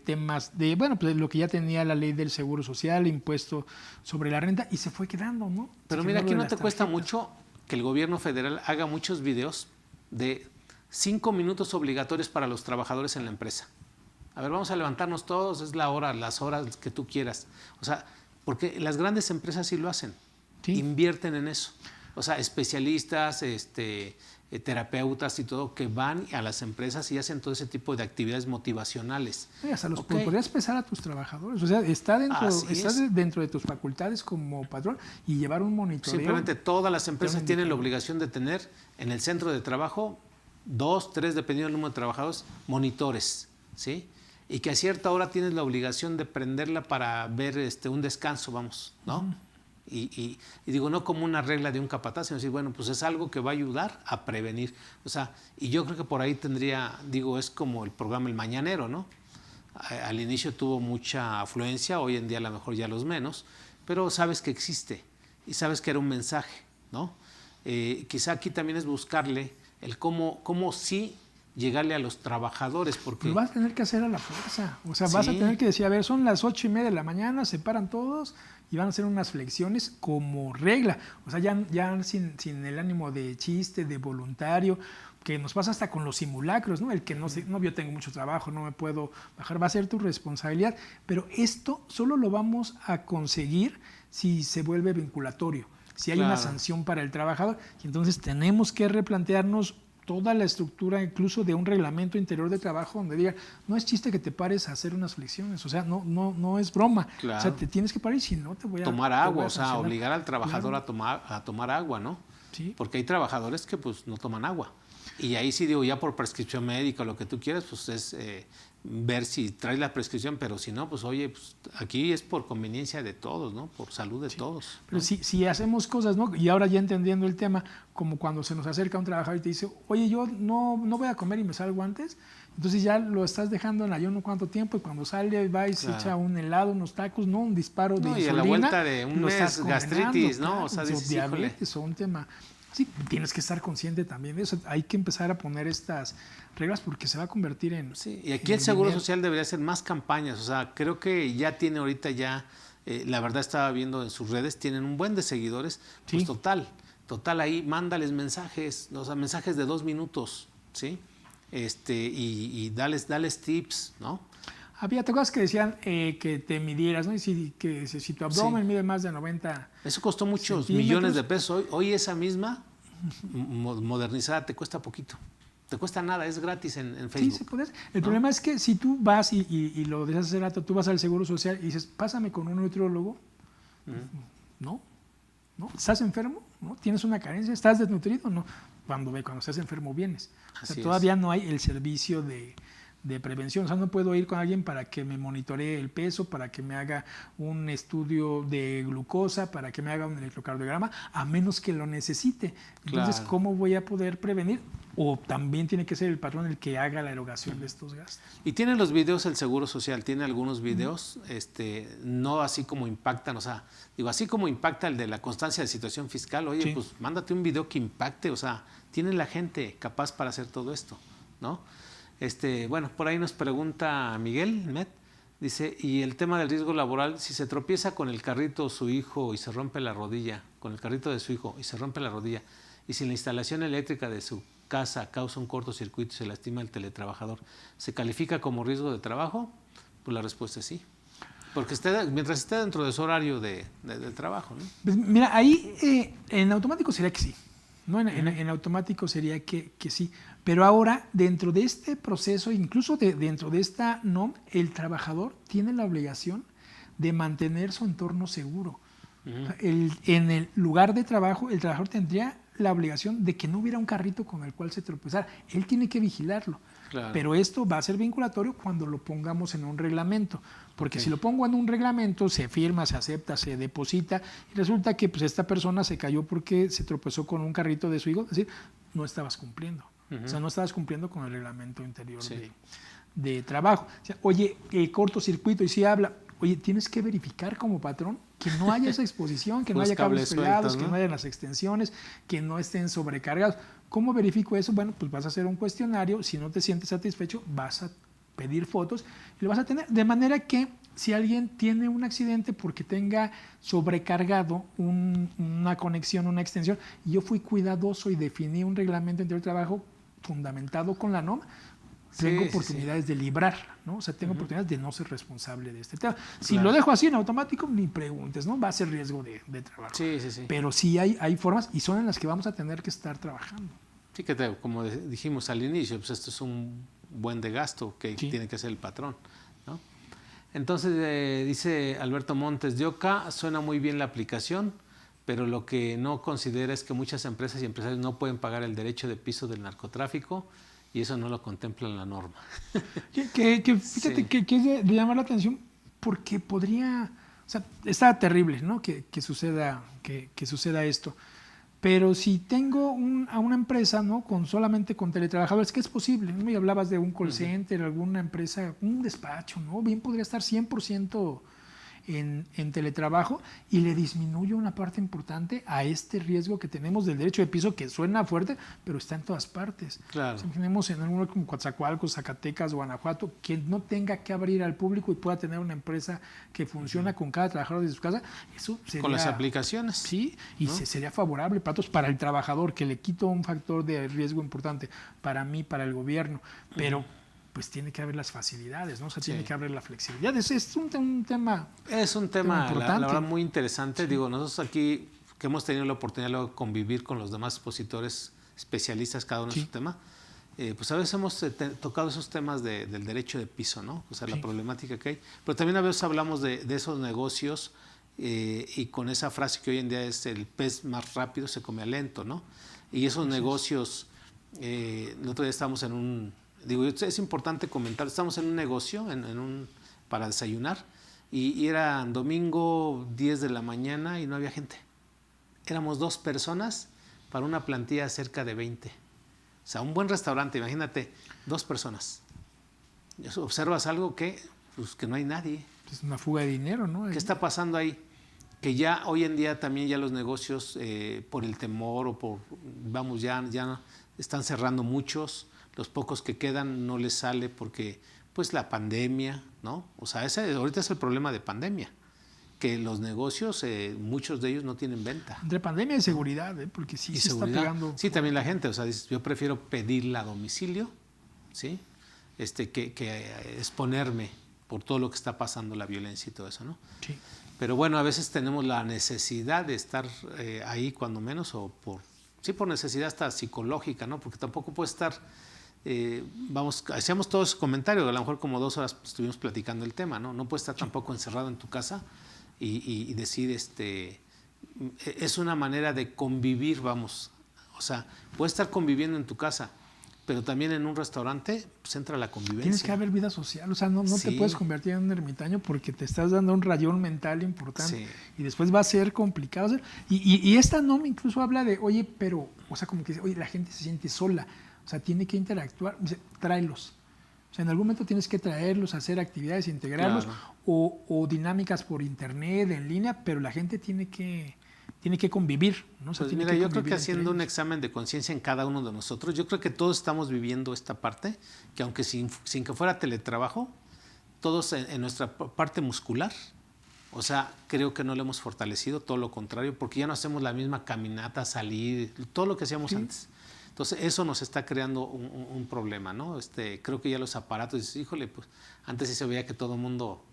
temas de, bueno, pues lo que ya tenía la ley del Seguro Social, impuesto sobre la renta, y se fue quedando, ¿no? Pero Se mira, quedó aquí lo no de te las cuesta tarjetas. mucho que el gobierno federal haga muchos videos de 5 minutos obligatorios para los trabajadores en la empresa. A ver, vamos a levantarnos todos, es la hora, las horas que tú quieras. O sea, porque las grandes empresas sí lo hacen, Sí. invierten en eso. O sea, especialistas, terapeutas y todo, que van a las empresas y hacen todo ese tipo de actividades motivacionales. Sí, hasta los Ok. podrías pesar a tus trabajadores. O sea, está Así es. dentro de tus facultades como patrón y llevar un monitoreo. Simplemente todas las empresas Tienen tienen la indicador. obligación de tener en el centro de trabajo 2, 3, dependiendo del número de trabajadores, monitores, ¿sí? Y que a cierta hora tienes la obligación de prenderla para ver un descanso, vamos, ¿no? Y digo, no como una regla de un capataz, sino decir, bueno, pues es algo que va a ayudar a prevenir. O sea, y yo creo que por ahí tendría, digo, es como el programa El Mañanero, ¿no? Al inicio tuvo mucha afluencia, hoy en día a lo mejor ya los menos, pero sabes que existe y sabes que era un mensaje, ¿no? Quizá aquí también es buscarle el cómo sí llegarle a los trabajadores, porque... Lo vas a tener que hacer a la fuerza. O sea, vas a Sí. tener que decir, a ver, son las 8:30 de la mañana, se paran todos y van a hacer unas flexiones como regla. O sea, ya sin el ánimo de chiste, de voluntario, que nos pasa hasta con los simulacros, ¿no? El que no, yo tengo mucho trabajo, no me puedo bajar, va a ser tu responsabilidad. Pero esto solo lo vamos a conseguir si se vuelve vinculatorio, si hay una Claro. sanción para el trabajador. Y entonces tenemos que replantearnos toda la estructura, incluso de un reglamento interior de trabajo, donde diga, no es chiste que te pares a hacer unas flexiones, o sea, no es broma. Claro. O sea, te tienes que parar y si no te voy a tomar te voy agua, a o sea, sancionar. obligar al trabajador Claro. a tomar agua, ¿no? Sí. Porque hay trabajadores que pues no toman agua. Y ahí sí digo, ya por prescripción médica o lo que tú quieras, pues es ver si traes la prescripción, pero si no, pues oye, pues aquí es por conveniencia de todos, ¿no? Por salud de todos. Pero ¿no? si hacemos cosas, ¿no? Y ahora ya entendiendo el tema, como cuando se nos acerca un trabajador y te dice, oye, yo no voy a comer y me salgo antes, entonces ya lo estás dejando en ayuno cuánto tiempo y cuando sale va y se Claro. echa un helado, unos tacos, no un disparo de No, y insulina. a la vuelta de un lo mes estás gastritis, ¿no? condenando, O sea, claro, dices, híjole. diabetes o un tema. Sí, tienes que estar consciente también de eso. Hay que empezar a poner estas reglas porque se va a convertir en... Sí, y aquí en el Seguro dinero. Social debería hacer más campañas, o sea, creo que ya tiene ahorita la verdad estaba viendo en sus redes, tienen un buen de seguidores, pues Sí. total ahí, mándales mensajes, o sea, mensajes de 2 minutos, ¿sí? Y dales tips, ¿no? ¿Te acuerdas que decían que te midieras, ¿no? Y si tu abdomen mide más de 90 Eso costó muchos centímetros, millones de pesos. Hoy esa misma modernizada te cuesta poquito. Te cuesta nada, es gratis en Facebook. Sí, se puede. El problema es que si tú vas y lo decías hace rato, tú vas al Seguro Social y dices, pásame con un nutriólogo, ¿no? ¿Estás enfermo? ¿No? ¿Tienes una carencia? ¿Estás desnutrido? No. Cuando estás enfermo vienes. O sea, Así todavía no hay el servicio de prevención. O sea, no puedo ir con alguien para que me monitoree el peso, para que me haga un estudio de glucosa, para que me haga un electrocardiograma, a menos que lo necesite. Entonces, Claro. ¿cómo voy a poder prevenir? O también tiene que ser el patrón el que haga la erogación de estos gastos. Y tiene los videos el Seguro Social, tiene algunos videos, no así como impactan, o sea, digo, así como impacta el de la constancia de situación fiscal, oye, Sí. pues mándate un video que impacte, o sea, tiene la gente capaz para hacer todo esto, ¿no? Bueno, por ahí nos pregunta Miguel Met, dice, y el tema del riesgo laboral, si se tropieza con el carrito su hijo y se rompe la rodilla, con el carrito de su hijo y se rompe la rodilla, y si la instalación eléctrica de su casa causa un cortocircuito y se lastima el teletrabajador, ¿se califica como riesgo de trabajo? Pues la respuesta es sí. Porque mientras esté dentro de su horario de trabajo, ¿no? Pues mira, ahí en automático sería que sí. ¿No? En automático sería que sí. Pero ahora, dentro de este proceso, incluso dentro de esta NOM, el trabajador tiene la obligación de mantener su entorno seguro. En el lugar de trabajo, el trabajador tendría la obligación de que no hubiera un carrito con el cual se tropezara. Él tiene que vigilarlo. Claro. Pero esto va a ser vinculatorio cuando lo pongamos en un reglamento. Porque si lo pongo en un reglamento, se firma, se acepta, se deposita, y resulta que pues, esta persona se cayó porque se tropezó con un carrito de su hijo, es decir, no estabas cumpliendo. O sea, no estabas cumpliendo con el reglamento interior de trabajo. O sea, oye, cortocircuito, y si habla, oye, tienes que verificar como patrón que no haya esa exposición, que no Los haya cables cables pegados, sueltos, ¿no? que no haya las extensiones, que no estén sobrecargados. ¿Cómo verifico eso? Bueno, pues vas a hacer un cuestionario, si no te sientes satisfecho, vas a pedir fotos y lo vas a tener. De manera que si alguien tiene un accidente porque tenga sobrecargado una conexión, una extensión, y yo fui cuidadoso y definí un reglamento interior de trabajo fundamentado con la NOM, tengo oportunidades de librar, ¿no? O sea, tengo oportunidades de no ser responsable de este tema. Si lo dejo así en automático, ni preguntes, ¿no? Va a ser riesgo de trabajo. Sí. Pero sí hay formas y son en las que vamos a tener que estar trabajando. Sí, como dijimos al inicio, pues esto es un buen de gasto que tiene que hacer el patrón, ¿no? Entonces, dice Alberto Montes de Oca, suena muy bien la aplicación, pero lo que no considera es que muchas empresas y empresarios no pueden pagar el derecho de piso del narcotráfico y eso no lo contempla en la norma. Fíjate que es de llamar la atención porque podría, o sea, está terrible, ¿no? Que suceda esto. Pero si tengo a una empresa, ¿no? Solamente con teletrabajadores, que es posible, ¿no? Y hablabas de un call center, alguna empresa, un despacho, ¿no? Bien podría estar 100% en teletrabajo y le disminuyo una parte importante a este riesgo que tenemos del derecho de piso, que suena fuerte, pero está en todas partes. Claro. O sea, tenemos en un lugar como Coatzacoalcos, Zacatecas, Guanajuato, que no tenga que abrir al público y pueda tener una empresa que funciona con cada trabajador desde su casa. Eso sería, con las aplicaciones. Sí, y ¿no? Sería favorable para el trabajador, que le quito un factor de riesgo importante para mí, para el gobierno, pero pues tiene que haber las facilidades, ¿no? O sea, tiene que haber la flexibilidad. Es un tema. Es un tema importante. la verdad, muy interesante. Sí. Digo, nosotros aquí que hemos tenido la oportunidad de convivir con los demás expositores especialistas cada uno en su tema. Pues a veces hemos tocado esos temas del derecho de piso, ¿no? O sea, la problemática que hay. Pero también a veces hablamos de esos negocios y con esa frase que hoy en día es el pez más rápido se come lento, ¿no? Y esos negocios, el otro día estábamos en un, digo, es importante comentar, estamos en un negocio para desayunar y era domingo 10 de la mañana y no había gente. Éramos 2 personas para una plantilla cerca de 20. O sea, un buen restaurante, imagínate, 2 personas. Observas algo pues que no hay nadie. Es una fuga de dinero, ¿no? ¿Qué está pasando ahí? Que ya hoy en día también ya los negocios, por el temor o ya están cerrando muchos. Los pocos que quedan no les sale porque, pues, la pandemia, ¿no? O sea, ahorita es el problema de pandemia. Que los negocios, muchos de ellos no tienen venta. Entre pandemia y seguridad, porque sí se está pegando. Sí, también la gente, o sea, dice, yo prefiero pedirla a domicilio, ¿sí? Que exponerme por todo lo que está pasando, la violencia y todo eso, ¿no? Sí. Pero bueno, a veces tenemos la necesidad de estar ahí cuando menos, o por necesidad hasta psicológica, ¿no? Porque tampoco puede estar, hacíamos todos esos comentarios, a lo mejor como 2 horas estuvimos platicando el tema, ¿no? No puedes estar tampoco encerrado en tu casa y decir, es una manera de convivir, vamos. O sea, puedes estar conviviendo en tu casa, pero también en un restaurante, pues entra la convivencia. Tienes que haber vida social, o sea, no te puedes convertir en un ermitaño porque te estás dando un rayón mental importante y después va a ser complicado. Y esta norma incluso habla de, oye, pero, o sea, como que, oye, la gente se siente sola, o sea, tiene que interactuar, dice, tráelos. O sea, en algún momento tienes que traerlos, hacer actividades, integrarlos, claro. o dinámicas por internet, en línea, pero la gente tiene que convivir, ¿no? O sea, pues mira, yo creo que haciendo un examen de conciencia en cada uno de nosotros, yo creo que todos estamos viviendo esta parte, que aunque sin que fuera teletrabajo, todos en nuestra parte muscular, o sea, creo que no lo hemos fortalecido, todo lo contrario, porque ya no hacemos la misma caminata, salir, todo lo que hacíamos antes. Entonces, eso nos está creando un problema, ¿no? Creo que ya los aparatos, híjole, pues antes sí se veía que todo el mundo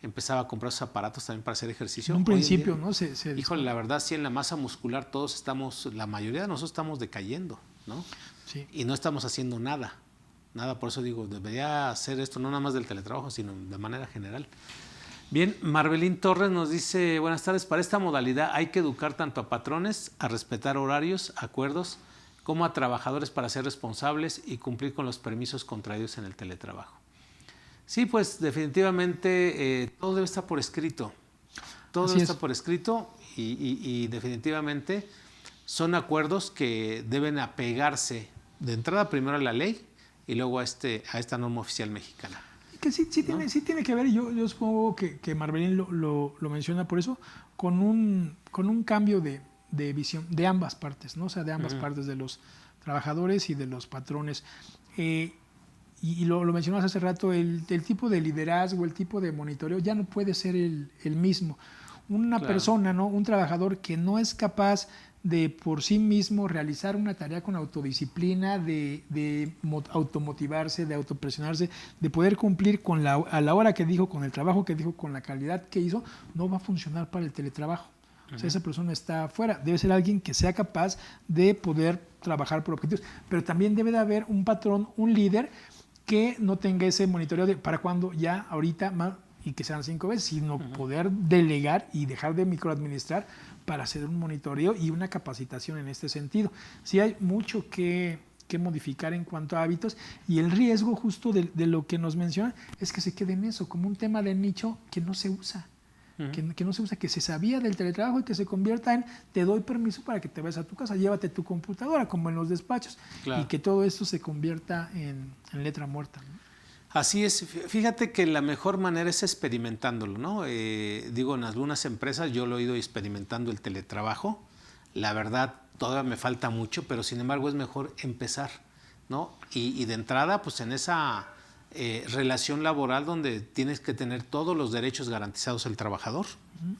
empezaba a comprar sus aparatos también para hacer ejercicio. En un principio, día, ¿no? Híjole, la verdad, sí, en la masa muscular la mayoría de nosotros estamos decayendo, ¿no? Sí. Y no estamos haciendo nada. Nada, por eso digo, debería hacer esto no nada más del teletrabajo, sino de manera general. Bien, Marbelín Torres nos dice, buenas tardes, para esta modalidad hay que educar tanto a patrones a respetar horarios, acuerdos, como a trabajadores para ser responsables y cumplir con los permisos contraídos en el teletrabajo. Sí, pues definitivamente todo debe estar por escrito. Todo debe estar por escrito y definitivamente son acuerdos que deben apegarse de entrada primero a la ley y luego a esta norma oficial mexicana. Que sí tiene que ver, y yo supongo que Marbelín lo menciona por eso, con un cambio de visión de ambas partes, ¿no? O sea, de ambas partes, de los trabajadores y de los patrones. Y lo mencionabas hace rato, el tipo de liderazgo, el tipo de monitoreo ya no puede ser el mismo. Una persona, ¿no? Un trabajador que no es capaz de por sí mismo realizar una tarea con autodisciplina, de automotivarse, de autopresionarse, de poder cumplir a la hora que dijo, con el trabajo que dijo, con la calidad que hizo, no va a funcionar para el teletrabajo. O sea, esa persona está fuera. Debe ser alguien que sea capaz de poder trabajar por objetivos. Pero también debe de haber un patrón, un líder, que no tenga ese monitoreo de para cuándo, ya, ahorita, y que sean 5 veces, sino poder delegar y dejar de microadministrar para hacer un monitoreo y una capacitación en este sentido. Sí hay mucho que modificar en cuanto a hábitos, y el riesgo justo de lo que nos menciona es que se quede en eso, como un tema de nicho que no se usa. Que no se usa, que se sabía del teletrabajo y que se convierta en te doy permiso para que te vayas a tu casa, llévate tu computadora, como en los despachos, y que todo esto se convierta en letra muerta, ¿no? Así es, fíjate que la mejor manera es experimentándolo, ¿no? Digo, en algunas empresas yo lo he ido experimentando el teletrabajo, la verdad todavía me falta mucho, pero sin embargo es mejor empezar, ¿no? Y de entrada, pues en esa relación laboral donde tienes que tener todos los derechos garantizados el trabajador,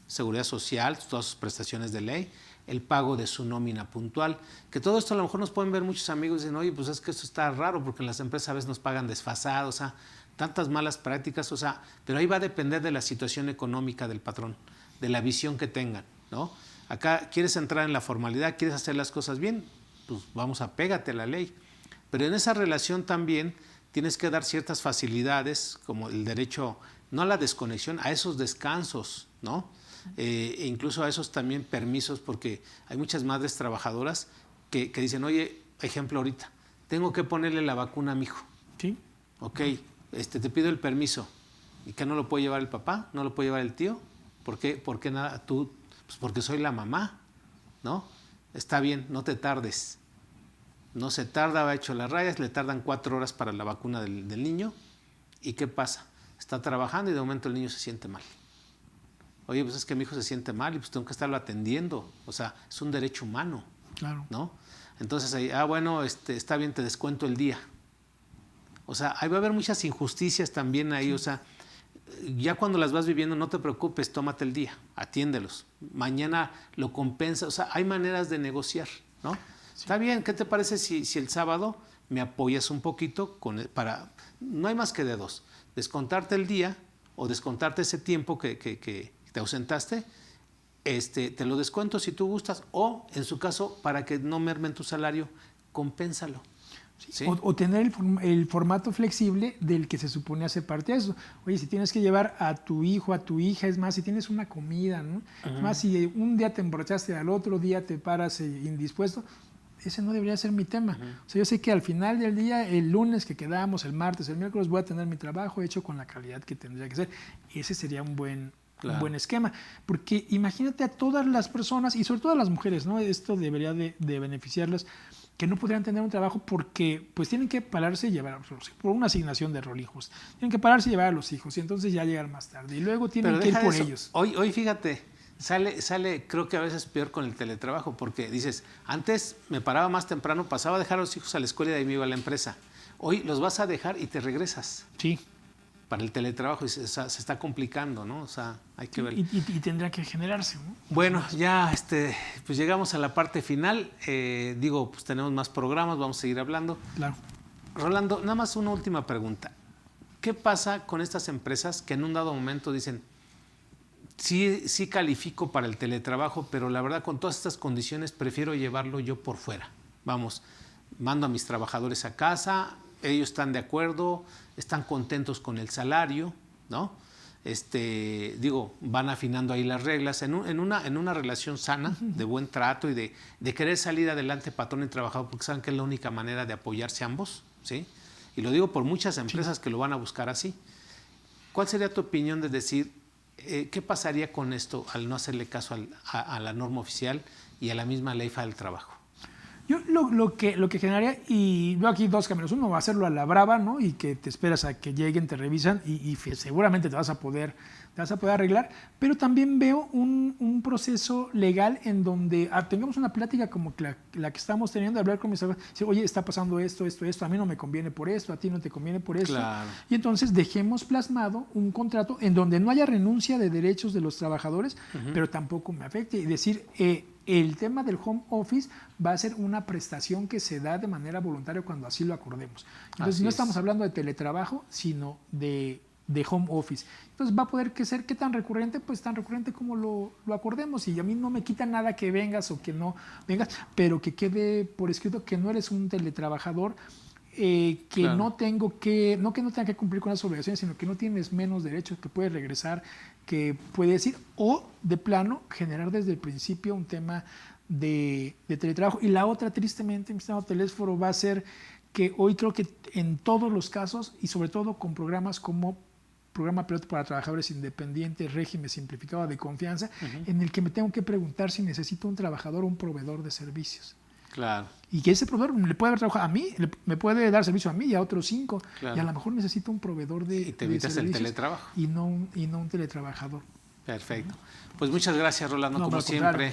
seguridad social, todas sus prestaciones de ley, el pago de su nómina puntual, que todo esto a lo mejor nos pueden ver muchos amigos y dicen, oye, pues es que esto está raro porque en las empresas a veces nos pagan desfasados, o sea, tantas malas prácticas, o sea, pero ahí va a depender de la situación económica del patrón, de la visión que tengan, ¿no? Acá quieres entrar en la formalidad, quieres hacer las cosas bien, pues vamos a pégate a la ley. Pero en esa relación también tienes que dar ciertas facilidades, como el derecho, no a la desconexión, a esos descansos, ¿no? E incluso a esos también permisos, porque hay muchas madres trabajadoras que dicen, oye, ejemplo ahorita, tengo que ponerle la vacuna a mi hijo. Sí. Ok, te pido el permiso. ¿Y qué no lo puede llevar el papá? ¿No lo puede llevar el tío? ¿Por qué nada? Tú, pues porque soy la mamá, ¿no? Está bien, no te tardes. No se tarda, va hecho las rayas, le tardan 4 horas para la vacuna del niño. ¿Y qué pasa? Está trabajando y de momento el niño se siente mal. Oye, pues es que mi hijo se siente mal y pues tengo que estarlo atendiendo. O sea, es un derecho humano, Claro. ¿no? Entonces, ahí, bueno, está bien, te descuento el día. O sea, ahí va a haber muchas injusticias también ahí, sí. O sea, ya cuando las vas viviendo, no te preocupes, tómate el día, atiéndelos. Mañana lo compensa, o sea, hay maneras de negociar, ¿no? Sí. Está bien, ¿qué te parece si el sábado me apoyas un poquito no hay más que de dos, descontarte el día o descontarte ese tiempo que te ausentaste, te lo descuento si tú gustas, o en su caso, para que no mermen tu salario, compénsalo. ¿Sí? O tener el formato flexible del que se supone hace parte de eso. Oye, si tienes que llevar a tu hijo, a tu hija, es más, si tienes una comida, ¿no? Es más, si un día te emborrachaste, al otro día te paras indispuesto, ese no debería ser mi tema. O sea, yo sé que al final del día, el lunes que quedamos, el martes, el miércoles, voy a tener mi trabajo hecho con la calidad que tendría que ser. Ese sería un buen esquema. Porque imagínate a todas las personas, y sobre todo a las mujeres, ¿no? Esto debería de beneficiarlas, que no podrían tener un trabajo porque pues tienen que pararse y llevar a los hijos, por una asignación de rol hijos. Tienen que pararse y llevar a los hijos y entonces ya llegan más tarde. Y luego tienen que ir por ellos. Hoy fíjate, sale creo que a veces peor con el teletrabajo, porque dices, antes me paraba más temprano, pasaba a dejar a los hijos a la escuela y de ahí me iba a la empresa. Hoy los vas a dejar y te regresas. Sí. Para el teletrabajo y se está complicando, ¿no? O sea, hay que ver. Y tendrá que generarse, ¿no? Bueno, ya pues llegamos a la parte final. Pues tenemos más programas, vamos a seguir hablando. Claro. Rolando, nada más una última pregunta. ¿Qué pasa con estas empresas que en un dado momento dicen, sí califico para el teletrabajo, pero la verdad con todas estas condiciones prefiero llevarlo yo por fuera? Vamos, mando a mis trabajadores a casa, ellos están de acuerdo, están contentos con el salario, ¿no? Van afinando ahí las reglas en una relación sana, de buen trato y de querer salir adelante patrón y trabajador, porque saben que es la única manera de apoyarse ambos, ¿sí? Y lo digo por muchas empresas que lo van a buscar así. ¿Cuál sería tu opinión de decir, qué pasaría con esto al no hacerle caso a la norma oficial y a la misma ley federal del trabajo? Yo lo que generaría, y veo aquí dos caminos. Uno va a hacerlo a la brava, ¿no? Y que te esperas a que lleguen, te revisan y seguramente te vas a poder arreglar. Pero también veo un proceso legal en donde tengamos una plática como la que estamos teniendo, de hablar con mis abogados, decir, oye, está pasando esto, a mí no me conviene por esto, a ti no te conviene por esto. Claro. Y entonces dejemos plasmado un contrato en donde no haya renuncia de derechos de los trabajadores, pero tampoco me afecte. Y decir, el tema del home office va a ser una prestación que se da de manera voluntaria cuando así lo acordemos. Entonces, no estamos hablando de teletrabajo, sino de home office. Entonces, va a poder ser ¿qué tan recurrente? Pues tan recurrente como lo acordemos. Y a mí no me quita nada que vengas o que no vengas, pero que quede por escrito que no eres un teletrabajador, claro. No tenga que cumplir con las obligaciones, sino que no tienes menos derechos, que puedes regresar, que puedes ir, o de plano generar desde el principio un tema de teletrabajo. Y la otra, tristemente, mi estimado Telésforo, va a ser que hoy creo que en todos los casos, y sobre todo con programas como Programa Piloto para Trabajadores Independientes, Régimen Simplificado de Confianza, en el que me tengo que preguntar si necesito un trabajador o un proveedor de servicios. Claro. Y que ese proveedor le puede haber trabajado a mí, me puede dar servicio a mí y a otros 5. Claro. Y a lo mejor necesito un proveedor de y te evitas el teletrabajo. Y no un teletrabajador. Perfecto. Pues muchas gracias, Rolando, como siempre.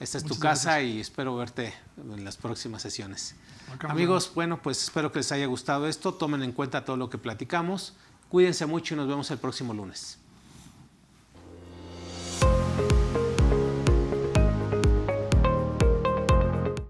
Esta es tu casa y espero verte en las próximas sesiones. Amigos, bueno, pues espero que les haya gustado esto. Tomen en cuenta todo lo que platicamos. Cuídense mucho y nos vemos el próximo lunes.